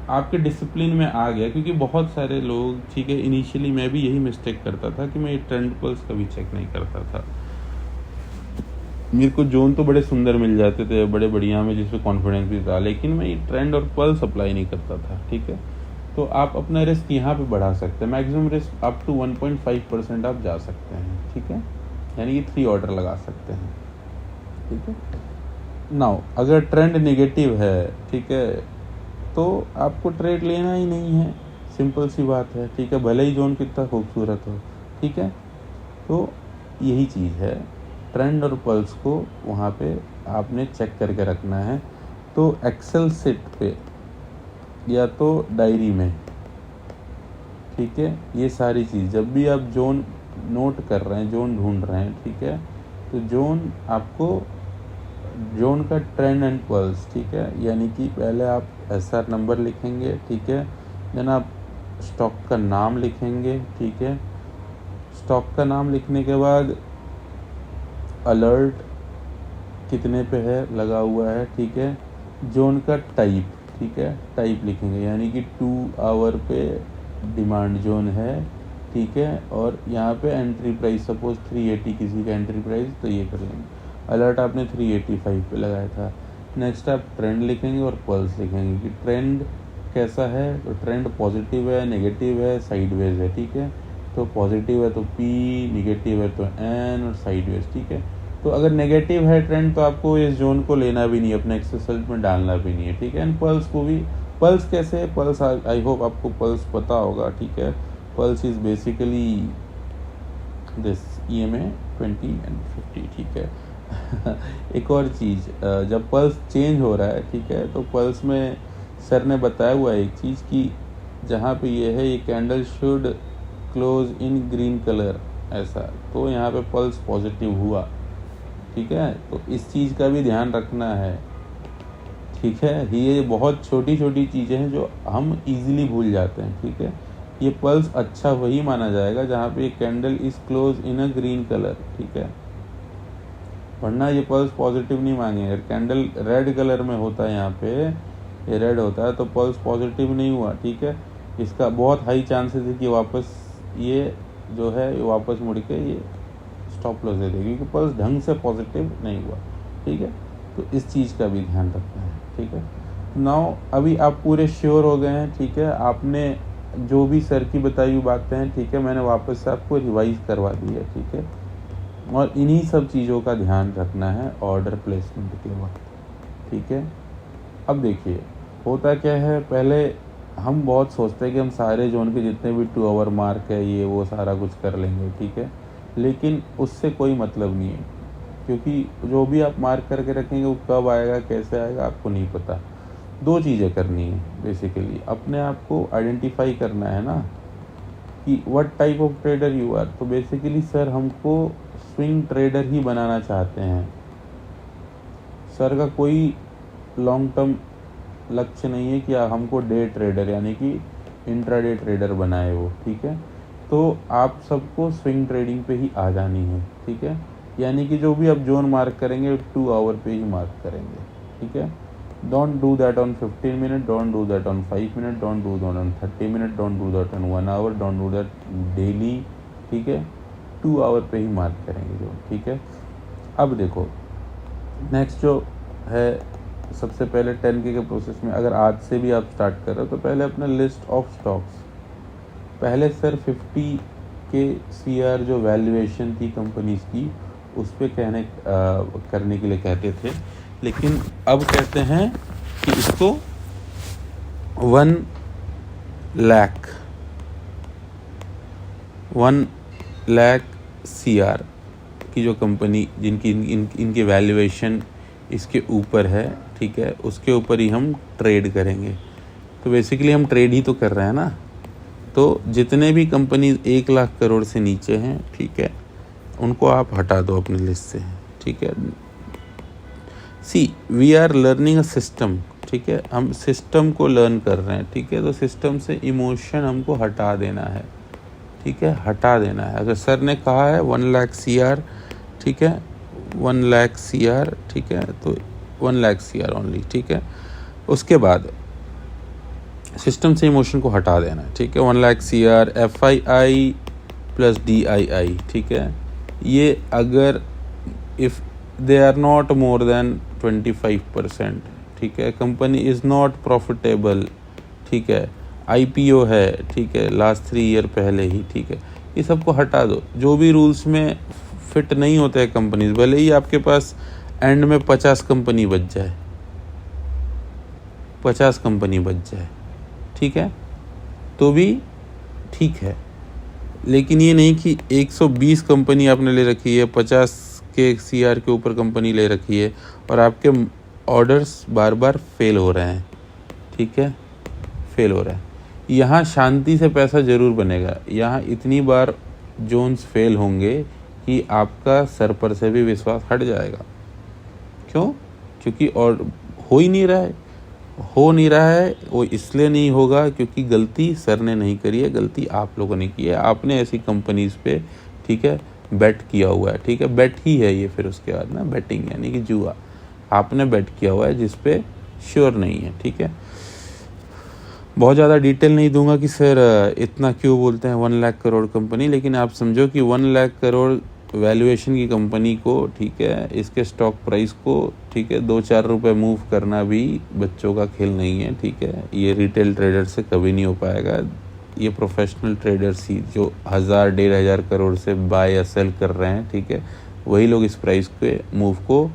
आपके डिसिप्लिन में आ गया। क्योंकि बहुत सारे लोग, ठीक है, इनिशियली मैं भी यही मिस्टेक करता था कि मैं ट्रेंड पल्स कभी चेक नहीं करता था। मेरे को जोन तो बड़े सुंदर मिल जाते थे, बड़े बढ़िया में, जिसमें कॉन्फिडेंस भी था, लेकिन मैं ये ट्रेंड और पल्स अप्लाई नहीं करता था, ठीक है। तो आप अपना रिस्क यहाँ पे बढ़ा सकते हैं, मैक्सिमम रिस्क अप टू 1.5% आप जा सकते हैं, ठीक है, यानी कि 3 ऑर्डर लगा सकते हैं, ठीक है। नाउ अगर ट्रेंड नेगेटिव है, ठीक है, तो आपको ट्रेड लेना ही नहीं है, सिंपल सी बात है, ठीक है, भले ही जोन कितना खूबसूरत हो, ठीक है। तो यही चीज़ है, ट्रेंड और पल्स को वहाँ पे आपने चेक करके रखना है। तो एक्सेल शीट पे या तो डायरी में, ठीक है, ये सारी चीज़ जब भी आप जोन नोट कर रहे हैं, जोन ढूंढ रहे हैं, ठीक है, तो जोन आपको जोन का ट्रेंड एंड पल्स, ठीक है, यानी कि पहले आप SR नंबर लिखेंगे, ठीक है, देन आप स्टॉक का नाम लिखेंगे, ठीक है, स्टॉक का नाम लिखने के बाद अलर्ट कितने पे है लगा हुआ है, ठीक है, जोन का टाइप, ठीक है, टाइप लिखेंगे, यानी कि 2 आवर पे डिमांड जोन है, ठीक है, और यहाँ पे एंट्री प्राइस सपोज 380 किसी का एंट्री प्राइस, तो ये कर लेंगे। अलर्ट आपने 385 पे लगाया था। नेक्स्ट आप ट्रेंड लिखेंगे और पल्स लिखेंगे कि ट्रेंड कैसा है, तो ट्रेंड पॉजिटिव है, नेगेटिव है, साइडवेज है, ठीक है। तो पॉजिटिव है तो P, नेगेटिव है तो N और साइडवेज, ठीक है। तो अगर नेगेटिव है ट्रेंड तो आपको इस जोन को लेना भी नहीं, अपने एक्सरसाइज में डालना भी नहीं है, ठीक है। एंड पल्स को भी, पल्स कैसे है, पल्स आई होप आपको पल्स पता होगा, ठीक है। Pulse is basically this EMA 20 and 50, ठीक है। एक और चीज़, जब पल्स चेंज हो रहा है, ठीक है, तो पल्स में सर ने बताया हुआ है एक चीज़ कि जहाँ पे ये है, ये candle should close in green colour, ऐसा, तो यहाँ पे पल्स पॉजिटिव हुआ, ठीक है। तो इस चीज़ का भी ध्यान रखना है, ठीक है। ये बहुत छोटी छोटी चीज़ें हैं जो हम इजीली भूल जाते हैं, ठीक है। ये पल्स अच्छा वही माना जाएगा जहाँ पे candle is close in a green colour, ठीक है, वरना ये पल्स पॉजिटिव नहीं मांगेंगे। अगर कैंडल रेड कलर में होता है, यहाँ पे ये रेड होता है, तो पल्स पॉजिटिव नहीं हुआ, ठीक है। इसका बहुत हाई चांसेस है कि वापस ये जो है ये वापस मुड़ के ये स्टॉप लॉस दे देगी, क्योंकि पल्स ढंग से पॉजिटिव नहीं हुआ, ठीक है। तो इस चीज़ का भी ध्यान रखना है, ठीक है। नाउ अभी आप पूरे श्योर हो गए हैं, ठीक है, आपने जो भी सर की बताई हुई बातें हैं, ठीक है, मैंने वापस से आपको रिवाइज करवा दी है, ठीक है। और इन्हीं सब चीज़ों का ध्यान रखना है ऑर्डर प्लेसमेंट के वक्त, ठीक है। अब देखिए होता क्या है, पहले हम बहुत सोचते हैं कि हम सारे जोन के जितने भी 2 आवर मार्क है ये वो सारा कुछ कर लेंगे, ठीक है, लेकिन उससे कोई मतलब नहीं है, क्योंकि जो भी आप मार्क करके रखेंगे वो कब आएगा, कैसे आएगा, आपको नहीं पता। 2 चीज़ें करनी है बेसिकली, अपने आप को आइडेंटिफाई करना है ना कि what type of trader you are. तो बेसिकली सर हमको स्विंग ट्रेडर ही बनाना चाहते हैं, सर का कोई लॉन्ग टर्म लक्ष्य नहीं है कि हमको डे ट्रेडर यानी कि इंट्राडे ट्रेडर बनाए वो, ठीक है। तो आप सबको स्विंग ट्रेडिंग पे ही आ जानी है, ठीक है, यानी कि जो भी आप जोन मार्क करेंगे 2 आवर पे ही मार्क करेंगे, ठीक है। Don't do that on 15 minute, don't do that on 5 minute, don't do that on 30 minute, don't do that on 1 hour, don't do that daily, ठीक है। 2 आवर पे ही मार्क करेंगे जो, ठीक है। अब देखो नेक्स्ट जो है सबसे पहले 10K के प्रोसेस में अगर आज से भी आप स्टार्ट कर रहे हो तो पहले अपना लिस्ट ऑफ स्टॉक्स, पहले सर 50K CR जो वैल्यूएशन थी कंपनीज की उस पर करने के लिए कहते थे, लेकिन अब कहते हैं कि इसको 1 लाख CR की जो कंपनी जिनकी इनकी वैल्यूएशन इसके ऊपर है, ठीक है, उसके ऊपर ही हम ट्रेड करेंगे। तो बेसिकली हम ट्रेड ही तो कर रहे हैं ना। तो जितने भी कंपनीज 1 लाख करोड़ से नीचे हैं, ठीक है, उनको आप हटा दो अपनी लिस्ट से, ठीक है। See we are learning a system, ठीक है, हम सिस्टम को लर्न कर रहे हैं, ठीक है। तो सिस्टम से इमोशन हमको हटा देना है, ठीक है, हटा देना है। अगर सर ने कहा है 1 लाख CR, ठीक है, 1 लाख CR, ठीक है, तो 1 लाख CR ओनली, ठीक है। उसके बाद सिस्टम से इमोशन को हटा देना है, ठीक है। 1 lakh CR FII plus DII, ठीक है। ये अगर if they are not more than 25%, ठीक है, कंपनी इज़ नॉट प्रॉफिटेबल, ठीक है, IPO है, ठीक है, लास्ट 3 ईयर पहले ही, ठीक है, ये सबको हटा दो। जो भी रूल्स में फिट नहीं होते हैं कंपनीज, भले ही आपके पास एंड में 50 कंपनी बच जाए, 50 कंपनी बच जाए, ठीक है, तो भी ठीक है। लेकिन ये नहीं कि 120 कंपनी आपने ले रखी है, 50K CR के ऊपर कंपनी ले रखी है और आपके ऑर्डर्स बार बार फेल हो रहे हैं, ठीक है, फेल हो रहा है। यहाँ शांति से पैसा ज़रूर बनेगा, यहाँ इतनी बार जोन्स फेल होंगे कि आपका सर पर से भी विश्वास हट जाएगा। क्यों? क्योंकि और हो ही नहीं रहा है, हो नहीं रहा है। वो इसलिए नहीं होगा क्योंकि गलती सर ने नहीं करी है, गलती आप लोगों ने की है। आपने ऐसी कंपनीज पे, ठीक है, बेट किया हुआ है, ठीक है, बेट ही है ये, फिर उसके बाद ना बेटिंग यानी कि जुआ, आपने बेट किया हुआ है जिस पे श्योर नहीं है, ठीक है। बहुत ज़्यादा डिटेल नहीं दूंगा कि सर इतना क्यों बोलते हैं 1 लाख करोड़ कंपनी, लेकिन आप समझो कि 1 लाख करोड़ वैल्यूएशन की कंपनी को, ठीक है, इसके स्टॉक प्राइस को, ठीक है, 2-4 रुपए मूव करना भी बच्चों का खेल नहीं है, ठीक है। ये रिटेल ट्रेडर से कभी नहीं हो पाएगा। ये प्रोफेशनल ट्रेडर्स ही जो 1000-1500 करोड़ से बाय या सेल कर रहे हैं, ठीक है, वही लोग इस प्राइस के मूव को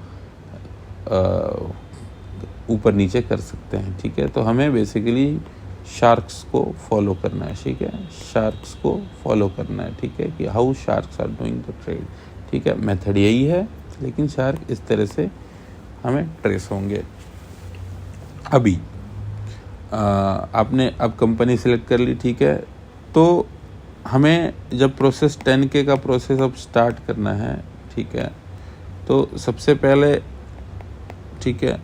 ऊपर नीचे कर सकते हैं, ठीक है। तो हमें बेसिकली शार्क्स को फॉलो करना है, ठीक है, शार्क्स को फॉलो करना है, ठीक है, कि how sharks are doing the trade, ठीक है। मेथड यही है, लेकिन शार्क इस तरह से हमें ट्रेस होंगे। अभी आपने अब कंपनी सिलेक्ट कर ली, ठीक है, तो हमें जब प्रोसेस 10K का प्रोसेस अब स्टार्ट करना है, ठीक है, तो सबसे पहले, ठीक है,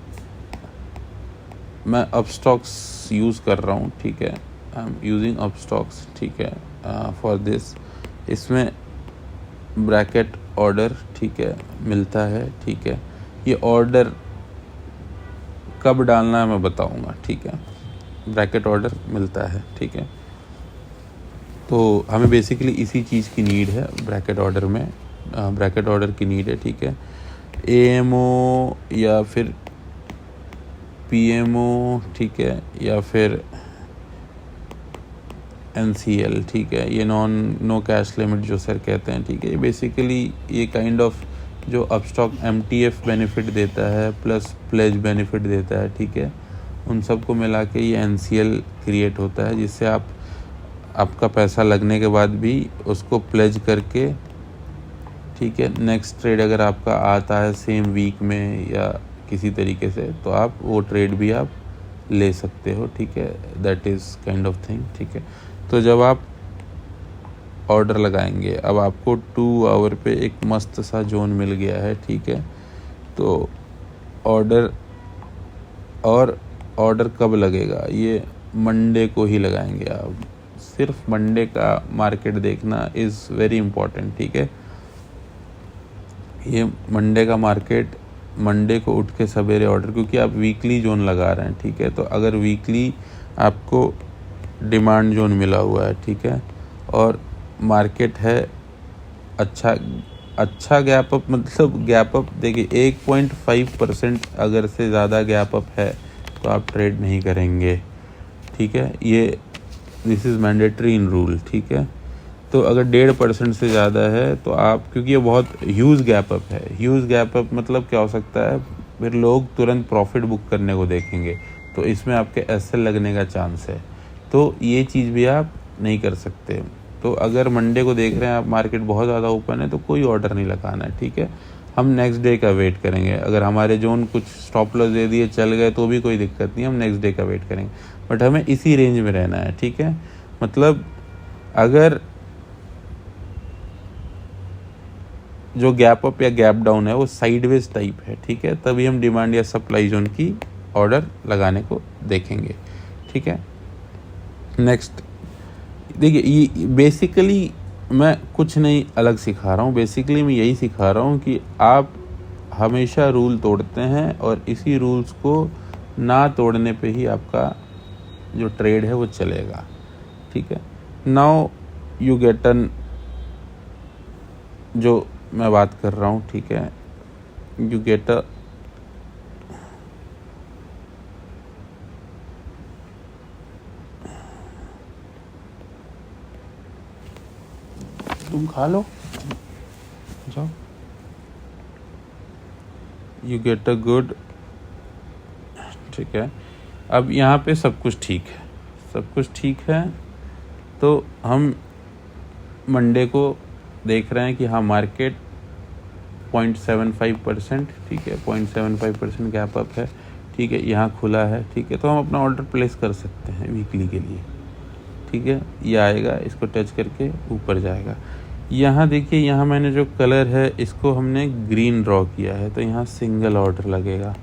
मैं अपस्टॉक्स यूज़ कर रहा हूँ, ठीक है, आई एम यूजिंग अपस्टॉक्स, ठीक है, फॉर दिस। इसमें ब्रैकेट ऑर्डर, ठीक है, मिलता है, ठीक है। ये ऑर्डर कब डालना है मैं बताऊँगा, ठीक है, ब्रैकेट ऑर्डर मिलता है, ठीक है। तो हमें बेसिकली इसी चीज़ की नीड है ब्रैकेट ऑर्डर में, ब्रैकेट ऑर्डर की नीड है, ठीक है। AMO या फिर PMO, ठीक है, या फिर NCL, ठीक है, ये नो कैश लिमिट जो सर कहते हैं, ठीक है। ये बेसिकली ये काइंड ऑफ जो अपस्टॉक MTF बेनिफिट देता है प्लस प्लेज बेनिफिट देता है, ठीक है, उन सबको मिला के ये NCL क्रिएट होता है, जिससे आपका पैसा लगने के बाद भी उसको प्लेज करके, ठीक है, नेक्स्ट ट्रेड अगर आपका आता है सेम वीक में या किसी तरीके से, तो आप वो ट्रेड भी आप ले सकते हो, ठीक है। That is kind of thing, ठीक है। तो जब आप ऑर्डर लगाएंगे, अब आपको 2 आवर पे एक मस्त सा जोन मिल गया है, ठीक है। तो ऑर्डर कब लगेगा? ये मंडे को ही लगाएंगे आप। सिर्फ मंडे का मार्केट देखना इज़ वेरी इम्पॉर्टेंट, ठीक है। ये मंडे का मार्केट, मंडे को उठ के सवेरे ऑर्डर, क्योंकि आप वीकली जोन लगा रहे हैं, ठीक है। तो अगर वीकली आपको डिमांड जोन मिला हुआ है, ठीक है, और मार्केट है अच्छा अच्छा गैप अप मतलब गैप अप देखिए 1.5% अगर से ज़्यादा गैप अप है तो आप ट्रेड नहीं करेंगे, ठीक है। ये this is mandatory in rule, ठीक है। तो अगर 1.5% से ज़्यादा है तो आप, क्योंकि ये बहुत ह्यूज गैप अप है, ह्यूज गैप अप मतलब क्या हो सकता है, फिर लोग तुरंत प्रॉफिट बुक करने को देखेंगे, तो इसमें आपके एसएल लगने का चांस है, तो ये चीज़ भी आप नहीं कर सकते। तो अगर मंडे को देख रहे हैं आप मार्केट बहुत ज़्यादा ओपन है तो कोई ऑर्डर नहीं लगाना है, ठीक है। हम नेक्स्ट डे का वेट करेंगे, अगर हमारे जोन कुछ स्टॉप लॉस दे दिए चल गए तो भी कोई दिक्कत नहीं, हम नेक्स्ट डे का वेट करेंगे, बट हमें इसी रेंज में रहना है, ठीक है। मतलब अगर जो गैप अप या गैप डाउन है वो साइडवेज टाइप है, ठीक है, तभी हम डिमांड या सप्लाई जोन की ऑर्डर लगाने को देखेंगे, ठीक है। नेक्स्ट देखिए, ये बेसिकली मैं कुछ नहीं अलग सिखा रहा हूँ, बेसिकली मैं यही सिखा रहा हूँ कि आप हमेशा रूल तोड़ते हैं और इसी रूल्स को ना तोड़ने पे ही आपका जो ट्रेड है वो चलेगा, ठीक है। नाउ यू गेट एन, जो मैं बात कर रहा हूँ, ठीक है, यू गेट अ तुम खा लो जाओ, यू गेट अ गुड, ठीक है। अब यहाँ पे सब कुछ ठीक है, सब कुछ ठीक है, तो हम मंडे को देख रहे हैं कि हाँ मार्केट 0.75%, ठीक है, 0.75% गैप अप है, ठीक है, यहाँ खुला है, ठीक है, तो हम अपना ऑर्डर प्लेस कर सकते हैं वीकली के लिए, ठीक है। ये आएगा, इसको टच करके ऊपर जाएगा। यहाँ देखिए, यहाँ मैंने जो कलर है इसको हमने ग्रीन ड्रॉ किया है, तो यहाँ सिंगल ऑर्डर लगेगा,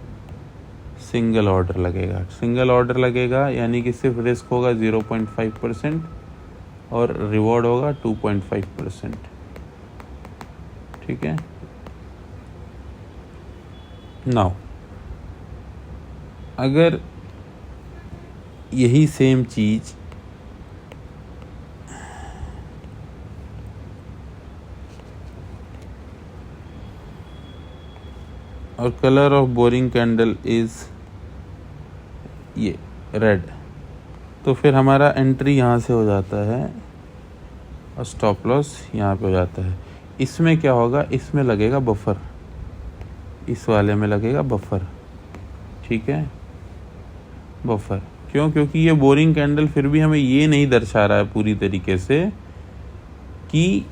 सिंगल ऑर्डर लगेगा, सिंगल ऑर्डर लगेगा, यानी कि सिर्फ रिस्क होगा 0.5% और रिवॉर्ड होगा 2.5%, ठीक है। नाउ अगर यही सेम चीज़ और colour of boring candle is ये रेड, तो फिर हमारा एंट्री यहाँ से हो जाता है और स्टॉप लॉस यहाँ पे हो जाता है। इसमें क्या होगा, इसमें लगेगा बफर, इस वाले में लगेगा बफर, ठीक है, बफर। क्यों? क्योंकि ये बोरिंग कैंडल फिर भी हमें ये नहीं दर्शा रहा है पूरी तरीके से कि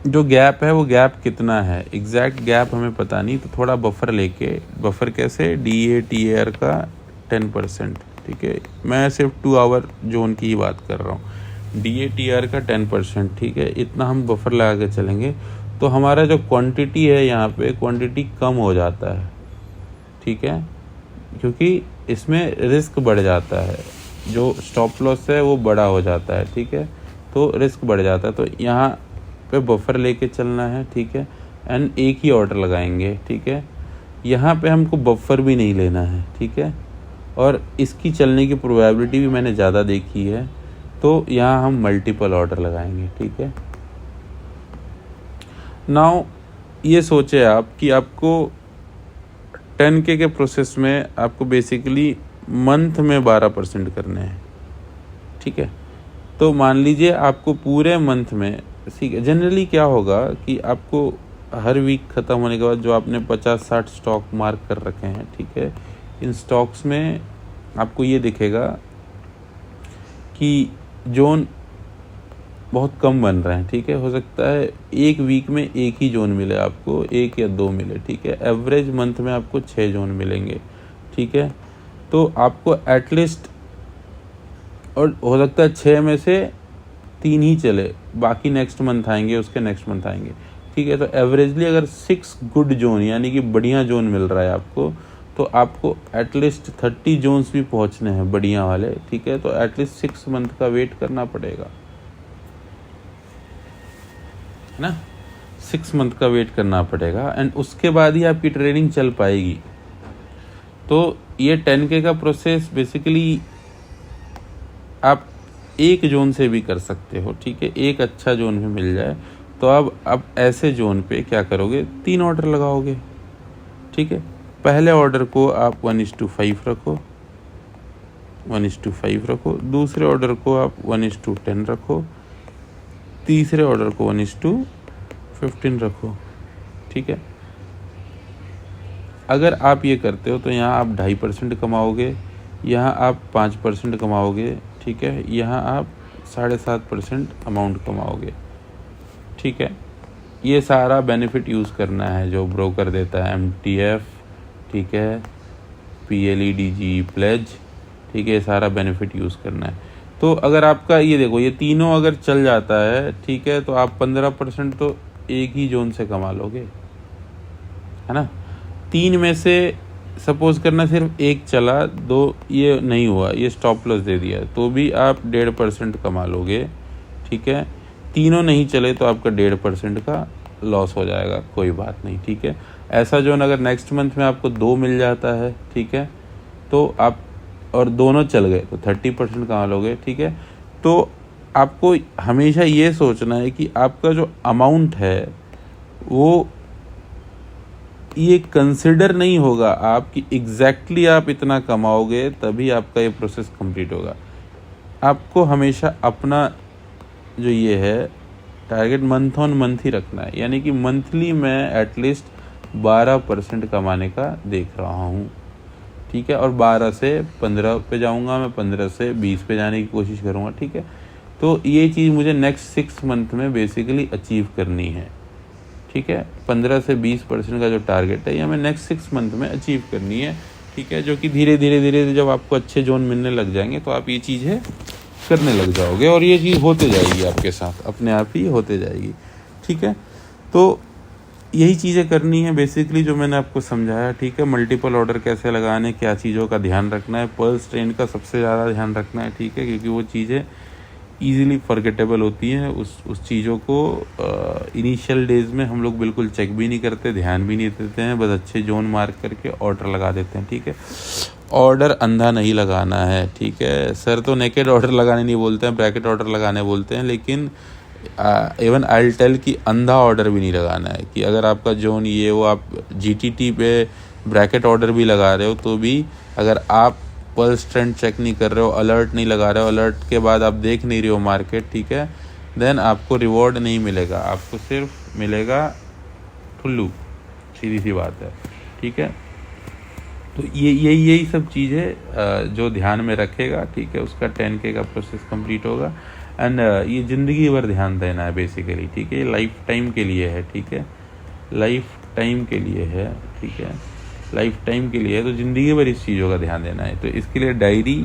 जो गैप है वो गैप कितना है, एग्जैक्ट गैप हमें पता नहीं, तो थोड़ा बफर लेके, बफर कैसे, DATR का 10%, ठीक है, मैं सिर्फ 2 आवर जोन की ही बात कर रहा हूँ, DATR का 10%, ठीक है, इतना हम बफर लगा के चलेंगे तो हमारा जो क्वांटिटी है यहाँ पे क्वांटिटी कम हो जाता है, ठीक है, क्योंकि इसमें रिस्क बढ़ जाता है, जो स्टॉप लॉस है वो बड़ा हो जाता है, ठीक है, तो रिस्क बढ़ जाता है, तो यहाँ पे बफर लेके चलना है, ठीक है, एंड एक ही ऑर्डर लगाएंगे, ठीक है। यहाँ पे हमको बफर भी नहीं लेना है, ठीक है, और इसकी चलने की प्रोबेबिलिटी भी मैंने ज़्यादा देखी है, तो यहाँ हम मल्टीपल ऑर्डर लगाएंगे, ठीक है। नाउ ये सोचे आप कि आपको 10K के प्रोसेस में आपको बेसिकली मंथ में 12% करने हैं, ठीक है। तो मान लीजिए आपको पूरे मंथ में, ठीक है, जनरली क्या होगा कि आपको हर वीक ख़त्म होने के बाद जो आपने 50-60 स्टॉक मार्क कर रखे हैं, ठीक है, इन स्टॉक्स में आपको ये दिखेगा कि जोन बहुत कम बन रहे हैं, ठीक है, हो सकता है एक वीक में एक ही जोन मिले आपको, 1 या 2 मिले, ठीक है, एवरेज मंथ में आपको 6 जोन मिलेंगे, ठीक है, तो आपको एटलीस्ट, और हो सकता है 6 में से 3 ही चले, बाकी नेक्स्ट मंथ आएंगे, उसके नेक्स्ट मंथ आएंगे, ठीक है, तो एवरेजली अगर 6 गुड जोन यानी कि बढ़िया जोन मिल रहा है आपको, तो आपको एटलीस्ट 30 जोन्स भी पहुंचने हैं बढ़िया वाले, ठीक है, तो एटलीस्ट 6 मंथ का वेट करना पड़ेगा, है ना, 6 मंथ का वेट करना पड़ेगा, एंड उसके बाद ही आपकी ट्रेडिंग चल पाएगी। तो ये 10K का प्रोसेस बेसिकली आप एक जोन से भी कर सकते हो, ठीक है, एक अच्छा जोन भी मिल जाए तो अब ऐसे जोन पे क्या करोगे, 3 ऑर्डर लगाओगे, ठीक है। पहले ऑर्डर को आप 1:5 रखो, 1:5 रखो, दूसरे ऑर्डर को आप 1:10 रखो, तीसरे ऑर्डर को 1:15 रखो, ठीक है। अगर आप ये करते हो तो यहाँ आप 2.5% कमाओगे, यहाँ आप 5% कमाओगे, ठीक है, यहाँ आप 7.5% अमाउंट कमाओगे, ठीक है। ये सारा बेनिफिट यूज़ करना है जो ब्रोकर देता है, MTF, ठीक है, PLEDG प्लेज, ठीक है, सारा बेनिफिट यूज़ करना है। तो अगर आपका ये देखो ये तीनों अगर चल जाता है, ठीक है, तो आप 15% तो एक ही जोन से कमा लोगे, है ना। 3 में से सपोज करना सिर्फ एक चला, 2 ये नहीं हुआ, ये स्टॉप लॉस दे दिया, तो भी आप 1.5% कमा लोगे, ठीक है। तीनों नहीं चले तो आपका 1.5% का लॉस हो जाएगा, कोई बात नहीं, ठीक है। ऐसा जोन अगर नेक्स्ट मंथ में आपको 2 मिल जाता है, ठीक है, तो आप और दोनों चल गए तो 30% कमा लोगे, ठीक है। तो आपको हमेशा ये सोचना है कि आपका जो अमाउंट है वो ये कंसिडर नहीं होगा आप कि एग्जैक्टली आप इतना कमाओगे तभी आपका ये प्रोसेस कंप्लीट होगा। आपको हमेशा अपना जो ये है टारगेट मंथ ऑन मंथ ही रखना है, यानी कि मंथली मैं एटलीस्ट 12% कमाने का देख रहा हूँ, ठीक है। और 12 से 15 पे जाऊँगा, मैं 15 से 20 पे जाने की कोशिश करूँगा, ठीक है। तो ये चीज़ मुझे नेक्स्ट 6 मंथ में बेसिकली अचीव करनी है, ठीक है। 15 से 20% का जो टारगेट है ये हमें नेक्स्ट 6 मंथ में अचीव करनी है, ठीक है। जो कि धीरे धीरे जब आपको अच्छे जोन मिलने लग जाएंगे तो आप ये चीज़ें करने लग जाओगे और ये चीज़ होते जाएगी आपके साथ, अपने आप ही होते जाएगी, ठीक है। तो यही चीज़ें करनी है बेसिकली जो मैंने आपको समझाया, ठीक है। मल्टीपल ऑर्डर कैसे लगाने, क्या चीज़ों का ध्यान रखना है, पल्स ट्रेंड का सबसे ज़्यादा ध्यान रखना है, ठीक है, क्योंकि वो चीज़ें ईज़िली फॉरगेटेबल होती हैं। उस चीज़ों को इनिशियल डेज में हम लोग बिल्कुल चेक भी नहीं करते, ध्यान भी नहीं देते हैं, बस अच्छे जोन मार्क करके ऑर्डर लगा देते हैं, ठीक है। ऑर्डर अंधा नहीं लगाना है, ठीक है। सर तो नेकेड ऑर्डर लगाने नहीं बोलते हैं, ब्रैकेट ऑर्डर लगाने बोलते हैं, लेकिन इवन आई टेल कि अंधा ऑर्डर भी नहीं लगाना है कि अगर आपका जोन ये वो आप GTT पे ब्रैकेट ऑर्डर भी लगा रहे हो तो भी अगर आप पल्स ट्रेंड चेक नहीं कर रहे हो, अलर्ट नहीं लगा रहे हो, अलर्ट के बाद आप देख नहीं रहे हो मार्केट, ठीक है, देन आपको रिवॉर्ड नहीं मिलेगा, आपको सिर्फ मिलेगा ठुल्लू, सीधी सी बात है, ठीक है। तो यही सब चीज़ें जो ध्यान में रखेगा, ठीक है, उसका 10K का प्रोसेस कंप्लीट होगा। एंड ये ज़िंदगी भर ध्यान देना है बेसिकली, ठीक है। ये लाइफ टाइम के लिए है, ठीक है, लाइफ टाइम के लिए है, ठीक है, लाइफ टाइम के लिए है। तो ज़िंदगी भर इस चीज़ों का ध्यान देना है। तो इसके लिए डायरी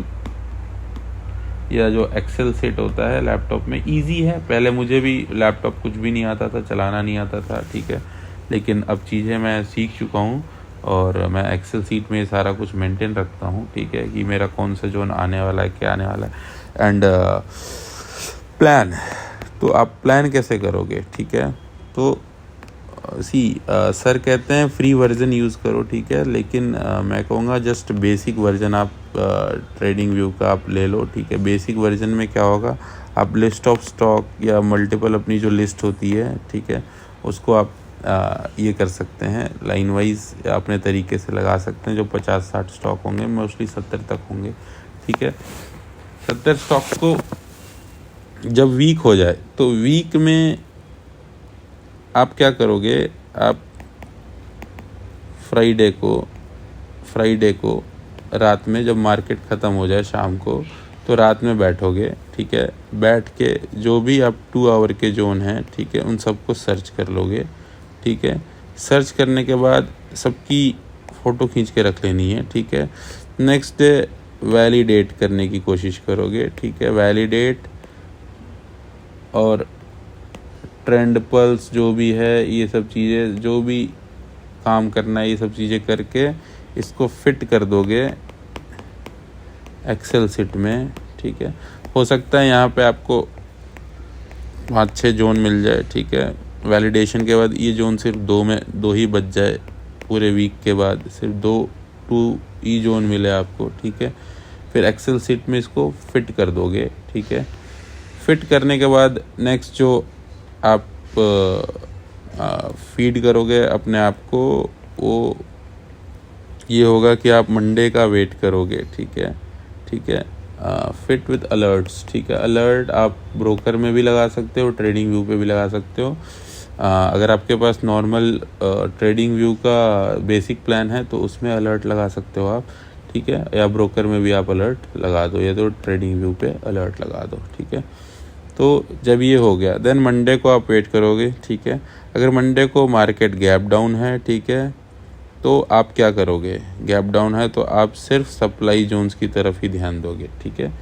या जो एक्सेल सेट होता है लैपटॉप में ईजी है। पहले मुझे भी लैपटॉप कुछ भी नहीं आता था, चलाना नहीं आता था, ठीक है, लेकिन अब चीज़ें मैं सीख चुका हूँ और मैं एक्सेल सीट में सारा कुछ मेंटेन रखता हूँ, ठीक है, कि मेरा कौन सा जोन आने वाला है, क्या आने वाला है। एंड प्लान, तो आप प्लान कैसे करोगे, ठीक है। तो सर कहते हैं फ्री वर्जन यूज़ करो, ठीक है, लेकिन मैं कहूँगा जस्ट बेसिक वर्जन आप ट्रेडिंग व्यू का आप ले लो, ठीक है। बेसिक वर्जन में क्या होगा, आप लिस्ट ऑफ स्टॉक या मल्टीपल अपनी जो लिस्ट होती है, ठीक है, उसको आप ये कर सकते हैं, लाइन वाइज अपने तरीके से लगा सकते हैं। जो 50-60 स्टॉक होंगे, मोस्टली 70 तक होंगे, ठीक है। 70 स्टॉक को जब वीक हो जाए तो वीक में आप क्या करोगे, आप फ्राइडे को रात में जब मार्केट ख़त्म हो जाए शाम को, तो रात में बैठोगे, ठीक है, बैठ के जो भी आप 2 आवर के जोन हैं, ठीक है, उन सबको सर्च कर लोगे, ठीक है। सर्च करने के बाद सबकी फ़ोटो खींच के रख लेनी है, ठीक है। नेक्स्ट डे वैलिडेट करने की कोशिश करोगे, ठीक है, वैलिडेट और ट्रेंड पल्स जो भी है, ये सब चीज़ें जो भी काम करना है, ये सब चीज़ें करके इसको फिट कर दोगे एक्सेल सीट में, ठीक है। हो सकता है यहाँ पे आपको 5-6 जोन मिल जाए, ठीक है। वैलिडेशन के बाद ये जोन सिर्फ 2 ही बच जाए, पूरे वीक के बाद सिर्फ 2 ही जोन मिले आपको, ठीक है। फिर एक्सेल सीट में इसको फिट कर दोगे, ठीक है। फिट करने के बाद नेक्स्ट जो आप फीड करोगे अपने आप को, वो ये होगा कि आप मंडे का वेट करोगे। ठीक है, ठीक है। फिट विद अलर्ट्स, ठीक है। अलर्ट आप ब्रोकर में भी लगा सकते हो, ट्रेडिंग व्यू पे भी लगा सकते हो। अगर आपके पास नॉर्मल ट्रेडिंग व्यू का बेसिक प्लान है तो उसमें अलर्ट लगा सकते हो आप, ठीक है। या ब्रोकर में भी आप अलर्ट लगा दो, या तो ट्रेडिंग व्यू पे अलर्ट लगा दो, ठीक है। तो जब ये हो गया देन मंडे को आप वेट करोगे, ठीक है। अगर मंडे को मार्केट गैप डाउन है, ठीक है, तो आप क्या करोगे? गैप डाउन है तो आप सिर्फ सप्लाई जोन्स की तरफ ही ध्यान दोगे, ठीक है।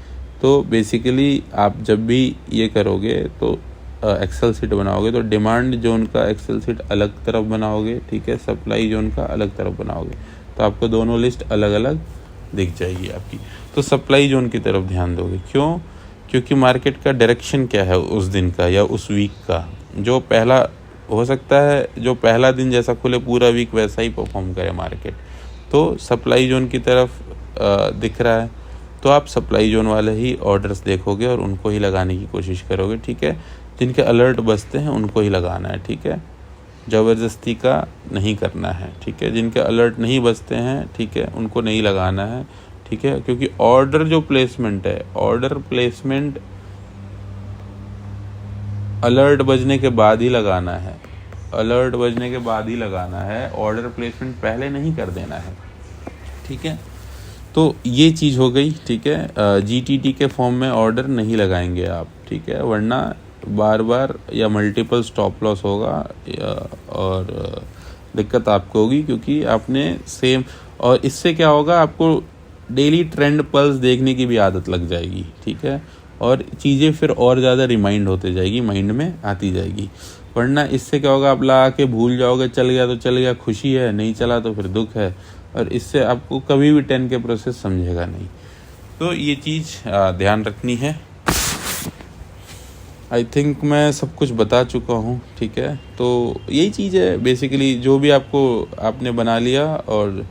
तो बेसिकली आप जब भी ये करोगे तो एक्सेल सीट बनाओगे तो डिमांड जोन का एक्सेल सीट अलग तरफ बनाओगे, ठीक है, सप्लाई जोन का अलग तरफ बनाओगे, तो आपको दोनों लिस्ट अलग अलग दिख जाएगी आपकी। तो सप्लाई जोन की तरफ ध्यान दोगे, क्यों? क्योंकि मार्केट का डायरेक्शन क्या है उस दिन का या उस वीक का, जो पहला हो सकता है जो पहला दिन जैसा खुले पूरा वीक वैसा ही परफॉर्म करे मार्केट, तो सप्लाई जोन की तरफ दिख रहा है तो आप सप्लाई जोन वाले ही ऑर्डर्स देखोगे और उनको ही लगाने की कोशिश करोगे, ठीक है। जिनके अलर्ट बजते हैं उनको ही लगाना है, ठीक है, ज़बरदस्ती का नहीं करना है, ठीक है। जिनके अलर्ट नहीं बजते हैं, ठीक है, उनको नहीं लगाना है, ठीक है। क्योंकि ऑर्डर जो प्लेसमेंट है, ऑर्डर प्लेसमेंट अलर्ट बजने के बाद ही लगाना है, अलर्ट बजने के बाद ही लगाना है, ऑर्डर प्लेसमेंट पहले नहीं कर देना है, ठीक है। तो ये चीज़ हो गई, ठीक है। जीटीटी के फॉर्म में ऑर्डर नहीं लगाएंगे आप, ठीक है, वरना बार बार या मल्टीपल स्टॉप लॉस होगा और दिक्कत आपको होगी, क्योंकि आपने सेम, और इससे क्या होगा, आपको डेली ट्रेंड पल्स देखने की भी आदत लग जाएगी, ठीक है, और चीज़ें फिर और ज़्यादा रिमाइंड होते जाएगी, माइंड में आती जाएगी। वरना इससे क्या होगा, आप लगा के भूल जाओगे, चल गया तो चल गया, खुशी है, नहीं चला तो फिर दुख है, और इससे आपको कभी भी 10 के प्रोसेस समझेगा नहीं। तो ये चीज़ ध्यान रखनी है। आई थिंक मैं सब कुछ बता चुका हूँ, ठीक है। तो यही चीज़ है बेसिकली, जो भी आपने बना लिया, और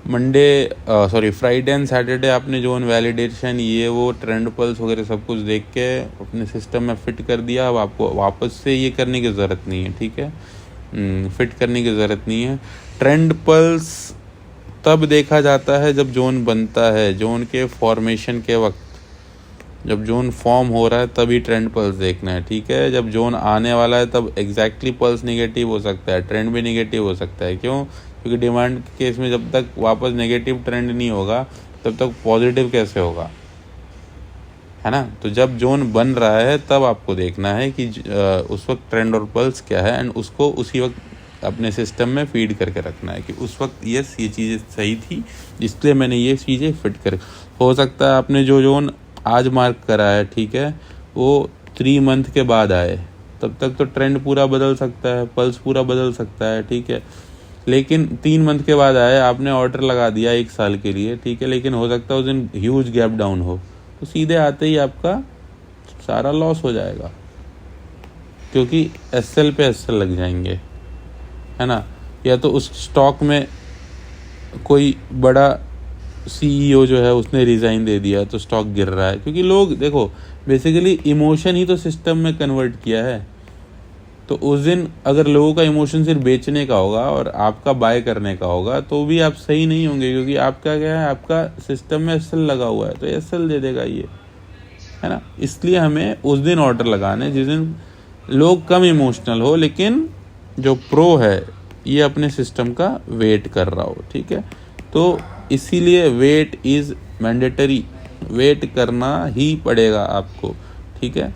फ्राइडे एंड सैटरडे आपने जोन वैलिडेशन ये वो ट्रेंड पल्स वगैरह सब कुछ देख के अपने सिस्टम में फिट कर दिया। अब आपको वापस से ये करने की ज़रूरत नहीं है, ठीक है, फिट करने की ज़रूरत नहीं है। ट्रेंड पल्स तब देखा जाता है जब जोन बनता है, जोन के फॉर्मेशन के वक्त, जब जोन फॉर्म हो रहा है तभी ट्रेंड पल्स देखना है, ठीक है। जब जोन आने वाला है तब एग्जैक्टली पल्स नेगेटिव हो सकता है, ट्रेंड भी नेगेटिव हो सकता है। क्यों? क्योंकि डिमांड के केस में जब तक वापस नेगेटिव ट्रेंड नहीं होगा तब तक पॉजिटिव कैसे होगा, है ना। तो जब जोन बन रहा है तब आपको देखना है कि उस वक्त ट्रेंड और पल्स क्या है, एंड उसको उसी वक्त अपने सिस्टम में फीड करके रखना है कि उस वक्त ये चीज़ें सही थी, इसलिए मैंने ये चीज़ें फिट कर। हो सकता है आपने जो जोन आज मार्क करा है, ठीक है, वो 3 मंथ के बाद आए, तब तक तो ट्रेंड पूरा बदल सकता है, पल्स पूरा बदल सकता है, ठीक है। लेकिन 3 मंथ के बाद आए, आपने ऑर्डर लगा दिया 1 साल के लिए, ठीक है, लेकिन हो सकता है उस दिन ह्यूज गैप डाउन हो, तो सीधे आते ही आपका सारा लॉस हो जाएगा, क्योंकि एसएल पे एसएल लग जाएंगे, है ना। या तो उस स्टॉक में कोई बड़ा सीईओ जो है उसने रिज़ाइन दे दिया तो स्टॉक गिर रहा है, क्योंकि लोग देखो बेसिकली इमोशन ही तो सिस्टम में कन्वर्ट किया है। तो उस दिन अगर लोगों का इमोशन सिर्फ बेचने का होगा और आपका बाय करने का होगा तो भी आप सही नहीं होंगे, क्योंकि आपका क्या है, आपका सिस्टम में एसएल लगा हुआ है, तो एसएल दे देगा ये, है ना। इसलिए हमें उस दिन ऑर्डर लगाने जिस दिन लोग कम इमोशनल हो, लेकिन जो प्रो है ये अपने सिस्टम का वेट कर रहा हो, ठीक है। तो इसीलिए वेट इज़ मैंडेटरी, वेट करना ही पड़ेगा आपको, ठीक है।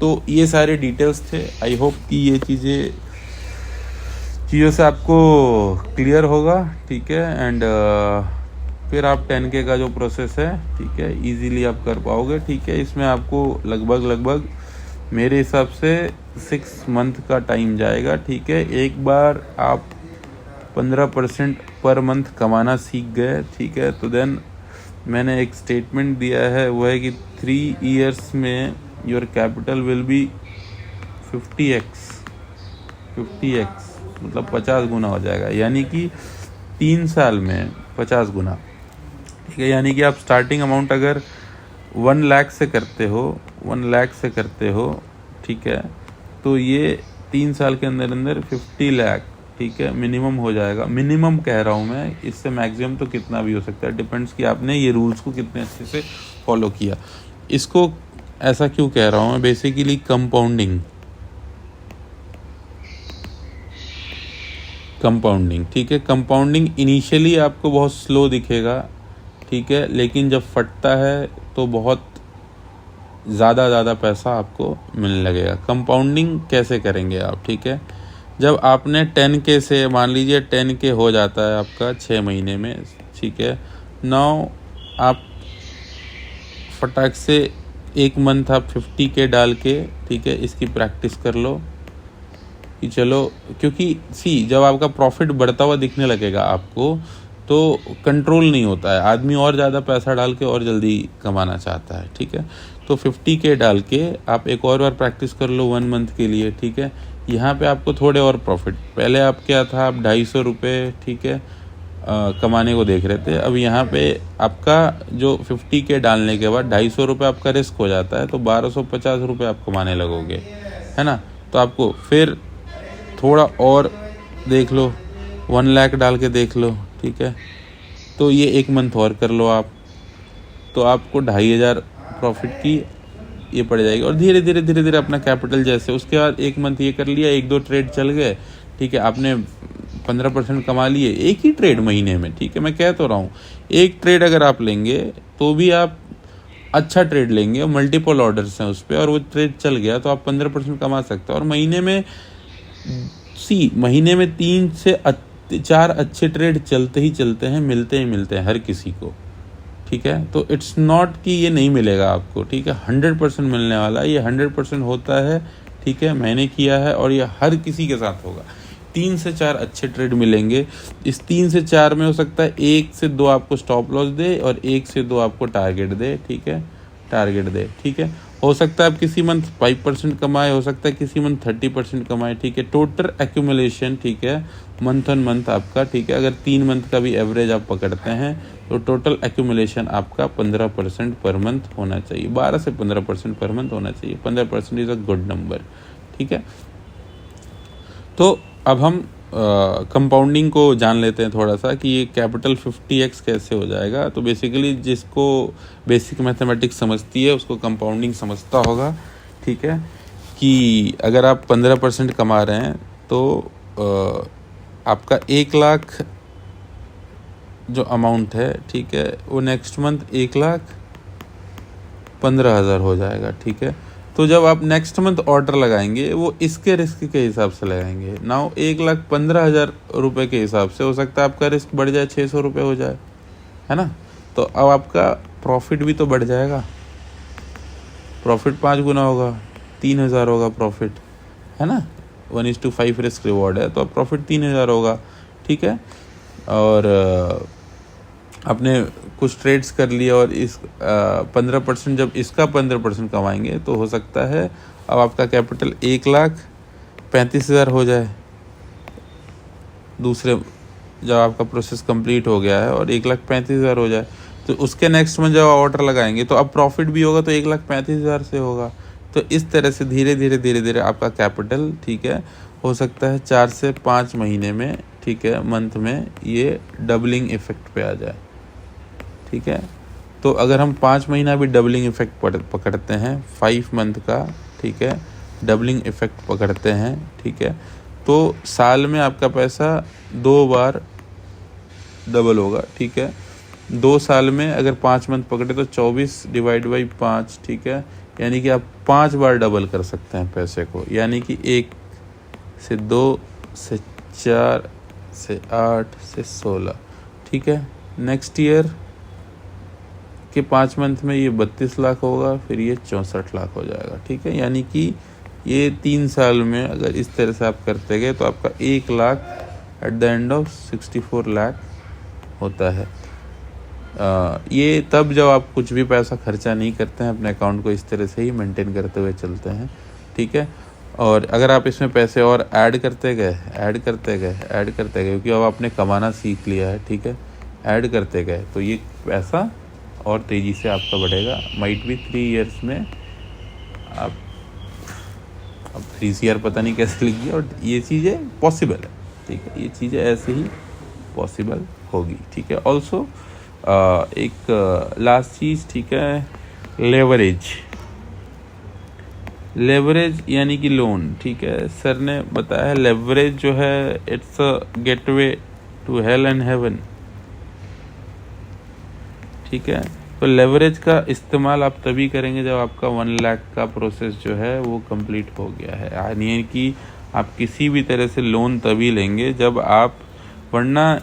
तो ये सारे डिटेल्स थे। आई होप कि ये चीज़ों से आपको क्लियर होगा, ठीक है। एंड फिर आप 10K का जो प्रोसेस है, ठीक है, इजीली आप कर पाओगे, ठीक है। इसमें आपको लगभग मेरे हिसाब से 6 मंथ का टाइम जाएगा, ठीक है। एक बार आप 15% पर मंथ कमाना सीख गए, ठीक है, तो देन मैंने एक स्टेटमेंट दिया है, वो है कि 3 years में your capital will be 50x, मतलब 50 गुना हो जाएगा, यानी कि 3 साल में 50 गुना, ठीक है। यानी कि आप स्टार्टिंग अमाउंट अगर 1 लाख से करते हो, 1 लाख से करते हो, ठीक है, तो ये 3 साल के अंदर अंदर 50 लाख, ठीक है, मिनिमम हो जाएगा। मिनिमम कह रहा हूँ मैं, इससे मैक्सिमम तो कितना भी हो सकता है, डिपेंड्स कि आपने ये रूल्स को कितने अच्छे से फॉलो किया। इसको ऐसा क्यों कह रहा हूँ मैं, बेसिकली कंपाउंडिंग, ठीक है। कंपाउंडिंग इनिशियली आपको बहुत स्लो दिखेगा, ठीक है, लेकिन जब फटता है तो बहुत ज़्यादा पैसा आपको मिलने लगेगा। कंपाउंडिंग कैसे करेंगे आप, ठीक है, जब आपने 10K से, मान लीजिए 10K हो जाता है आपका 6 महीने में, ठीक है, नाउ आप फटाक से एक मंथ आप 50K डाल के, ठीक है, इसकी प्रैक्टिस कर लो कि चलो, क्योंकि जब आपका प्रॉफिट बढ़ता हुआ दिखने लगेगा आपको, तो कंट्रोल नहीं होता है, आदमी और ज़्यादा पैसा डाल के और जल्दी कमाना चाहता है, ठीक है। तो 50K डाल के आप एक और बार प्रैक्टिस कर लो 1 मंथ के लिए, ठीक है। यहाँ पे आपको थोड़े और प्रॉफिट, पहले आप क्या था, आप 250 रुपये, ठीक है, कमाने को देख रहे थे। अब यहाँ पे आपका जो 50K डालने के बाद 250 रुपये आपका रिस्क हो जाता है, तो 1250 रुपये आप कमाने लगोगे, है ना। तो आपको फिर थोड़ा और देख लो, 1 लाख डाल के देख लो, ठीक है। तो ये 1 मंथ और कर लो आप, तो आपको 2500 प्रॉफिट की ये पड़ जाएगी। और धीरे धीरे अपना कैपिटल, जैसे उसके बाद 1 मंथ ये कर लिया, 1-2 ट्रेड चल गए, ठीक है, आपने 15% कमा लिए एक ही ट्रेड महीने में, ठीक है। मैं कह तो रहा हूँ, एक ट्रेड अगर आप लेंगे तो भी आप अच्छा ट्रेड लेंगे, मल्टीपल ऑर्डर्स हैं उस पर, और वो ट्रेड चल गया तो आप 15% कमा सकते हो। और महीने में 3 से 4 अच्छे ट्रेड चलते हैं, मिलते हैं हर किसी को, ठीक है। तो इट्स नॉट कि ये नहीं मिलेगा आपको, ठीक है, 100% मिलने वाला है, ये 100% होता है, ठीक है, मैंने किया है और ये हर किसी के साथ होगा। 3 से 4 अच्छे ट्रेड मिलेंगे, इस 3 से 4 में हो सकता है 1 से 2 आपको स्टॉप लॉस दे और 1 से 2 आपको टारगेट दे, ठीक है, ठीक है। हो सकता है आप किसी मंथ 5% कमाए, हो सकता है किसी मंथ 30% कमाए, ठीक है। टोटल एक्यूमुलेशन, ठीक है, मंथ ऑन मंथ आपका, ठीक है, अगर 3 मंथ का भी एवरेज आप पकड़ते हैं तो टोटल एक्यूमुलेशन आपका 15% पर मंथ होना चाहिए, 12 से 15% पर मंथ होना चाहिए। 15% इज़ अ गुड नंबर, ठीक है। तो अब हम कंपाउंडिंग को जान लेते हैं थोड़ा सा, कि ये कैपिटल 50x कैसे हो जाएगा। तो बेसिकली जिसको बेसिक मैथमेटिक्स समझती है उसको कंपाउंडिंग समझता होगा, ठीक है, कि अगर आप 15% कमा रहे हैं तो आपका 1 लाख जो अमाउंट है, ठीक है, वो नेक्स्ट मंथ 1,15,000 हो जाएगा, ठीक है। तो जब आप नेक्स्ट मंथ ऑर्डर लगाएंगे वो इसके रिस्क के हिसाब से लगाएंगे। नाउ 1,15,000 रुपये के हिसाब से हो सकता है आपका रिस्क बढ़ जाए, 600 रुपये हो जाए, है ना। तो अब आपका प्रॉफिट भी तो बढ़ जाएगा, प्रॉफिट 5 गुना होगा, 3,000 होगा प्रॉफिट, है ना। 1:5 रिस्क रिवॉर्ड है, तो अब प्रॉफिट 3,000 होगा, ठीक है। और आपने कुछ ट्रेड्स कर लिया और इस 15%, जब इसका 15% कमाएंगे तो हो सकता है अब आपका कैपिटल 1,35,000 हो जाए। दूसरे जब आपका प्रोसेस कंप्लीट हो गया है और 1,35,000 हो जाए, तो उसके नेक्स्ट मंथ जब ऑर्डर लगाएंगे तो अब प्रॉफिट भी होगा तो 1,35,000 से होगा। तो इस तरह से धीरे धीरे आपका कैपिटल, ठीक है, हो सकता है 4 से 5 महीने में, ठीक है, मंथ में ये डबलिंग इफेक्ट पे आ जाए, ठीक है। तो अगर हम 5 महीना भी डबलिंग इफेक्ट पकड़ते हैं, 5 मंथ का, ठीक है, डबलिंग इफेक्ट पकड़ते हैं, ठीक है, तो साल में आपका पैसा 2 बार डबल होगा, ठीक है। 2 साल में अगर 5 मंथ पकड़े तो 24 डिवाइड बाई 5, ठीक है, यानी कि आप 5 बार डबल कर सकते हैं पैसे को, यानी कि 1 से 2 से 4 से 8 से 16, ठीक है। नेक्स्ट ईयर कि 5 मंथ में ये 32 लाख होगा, फिर ये 64 लाख हो जाएगा, ठीक है। यानी कि ये 3 साल में अगर इस तरह से आप करते गए तो आपका 1 lakh at the end of 64 lakh होता है। ये तब जब आप कुछ भी पैसा खर्चा नहीं करते हैं, अपने अकाउंट को इस तरह से ही मेंटेन करते हुए चलते हैं, ठीक है। और अगर आप इसमें पैसे और ऐड करते गए क्योंकि अब आपने कमाना सीख लिया है, ठीक है, ऐड करते गए तो ये पैसा और तेज़ी से आपका बढ़ेगा। माइट भी 3 इयर्स में आप अब 3 CR पता नहीं कैसे लिख दिया, और ये चीज़ें पॉसिबल है, ठीक है, ये चीज़ें ऐसे ही पॉसिबल होगी, ठीक है। ऑल्सो एक लास्ट चीज़, ठीक है, लेवरेज यानी कि लोन, ठीक है। सर ने बताया है लेवरेज जो है it's a gateway to hell and heaven, ठीक है। तो लेवरेज का इस्तेमाल आप तभी करेंगे जब आपका 1 लाख का प्रोसेस जो है वो कंप्लीट हो गया है, यानी कि आप किसी भी तरह से लोन तभी लेंगे जब आप, वरना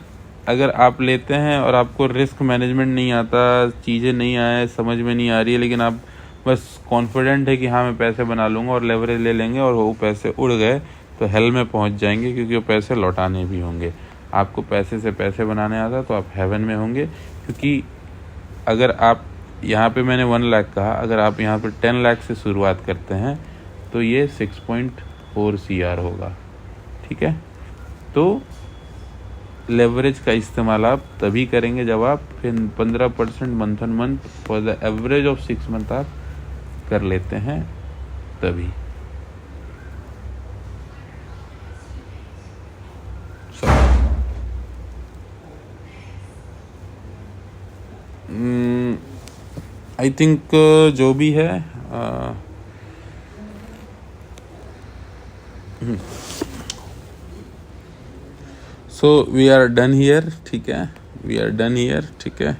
अगर आप लेते हैं और आपको रिस्क मैनेजमेंट नहीं आता, चीज़ें नहीं आए, समझ में नहीं आ रही है, लेकिन आप बस कॉन्फिडेंट है कि हाँ मैं पैसे बना लूँगा और लेवरेज ले लेंगे और वो पैसे उड़ गए, तो हेल में पहुँच जाएंगे, क्योंकि वो पैसे लौटाने भी होंगे। आपको पैसे से पैसे बनाने आता तो आप हेवन में होंगे, क्योंकि अगर आप यहाँ पे, मैंने 1 लाख कहा, अगर आप यहाँ पे 10 लाख से शुरुआत करते हैं तो ये 6.4 CR होगा, ठीक है। तो लेवरेज का इस्तेमाल आप तभी करेंगे जब आप फिर 15% month on month for the average of 6 month आप कर लेते हैं तभी। आई थिंक जो भी है so we are done here, ठीक है, वी आर डन हियर, ठीक है।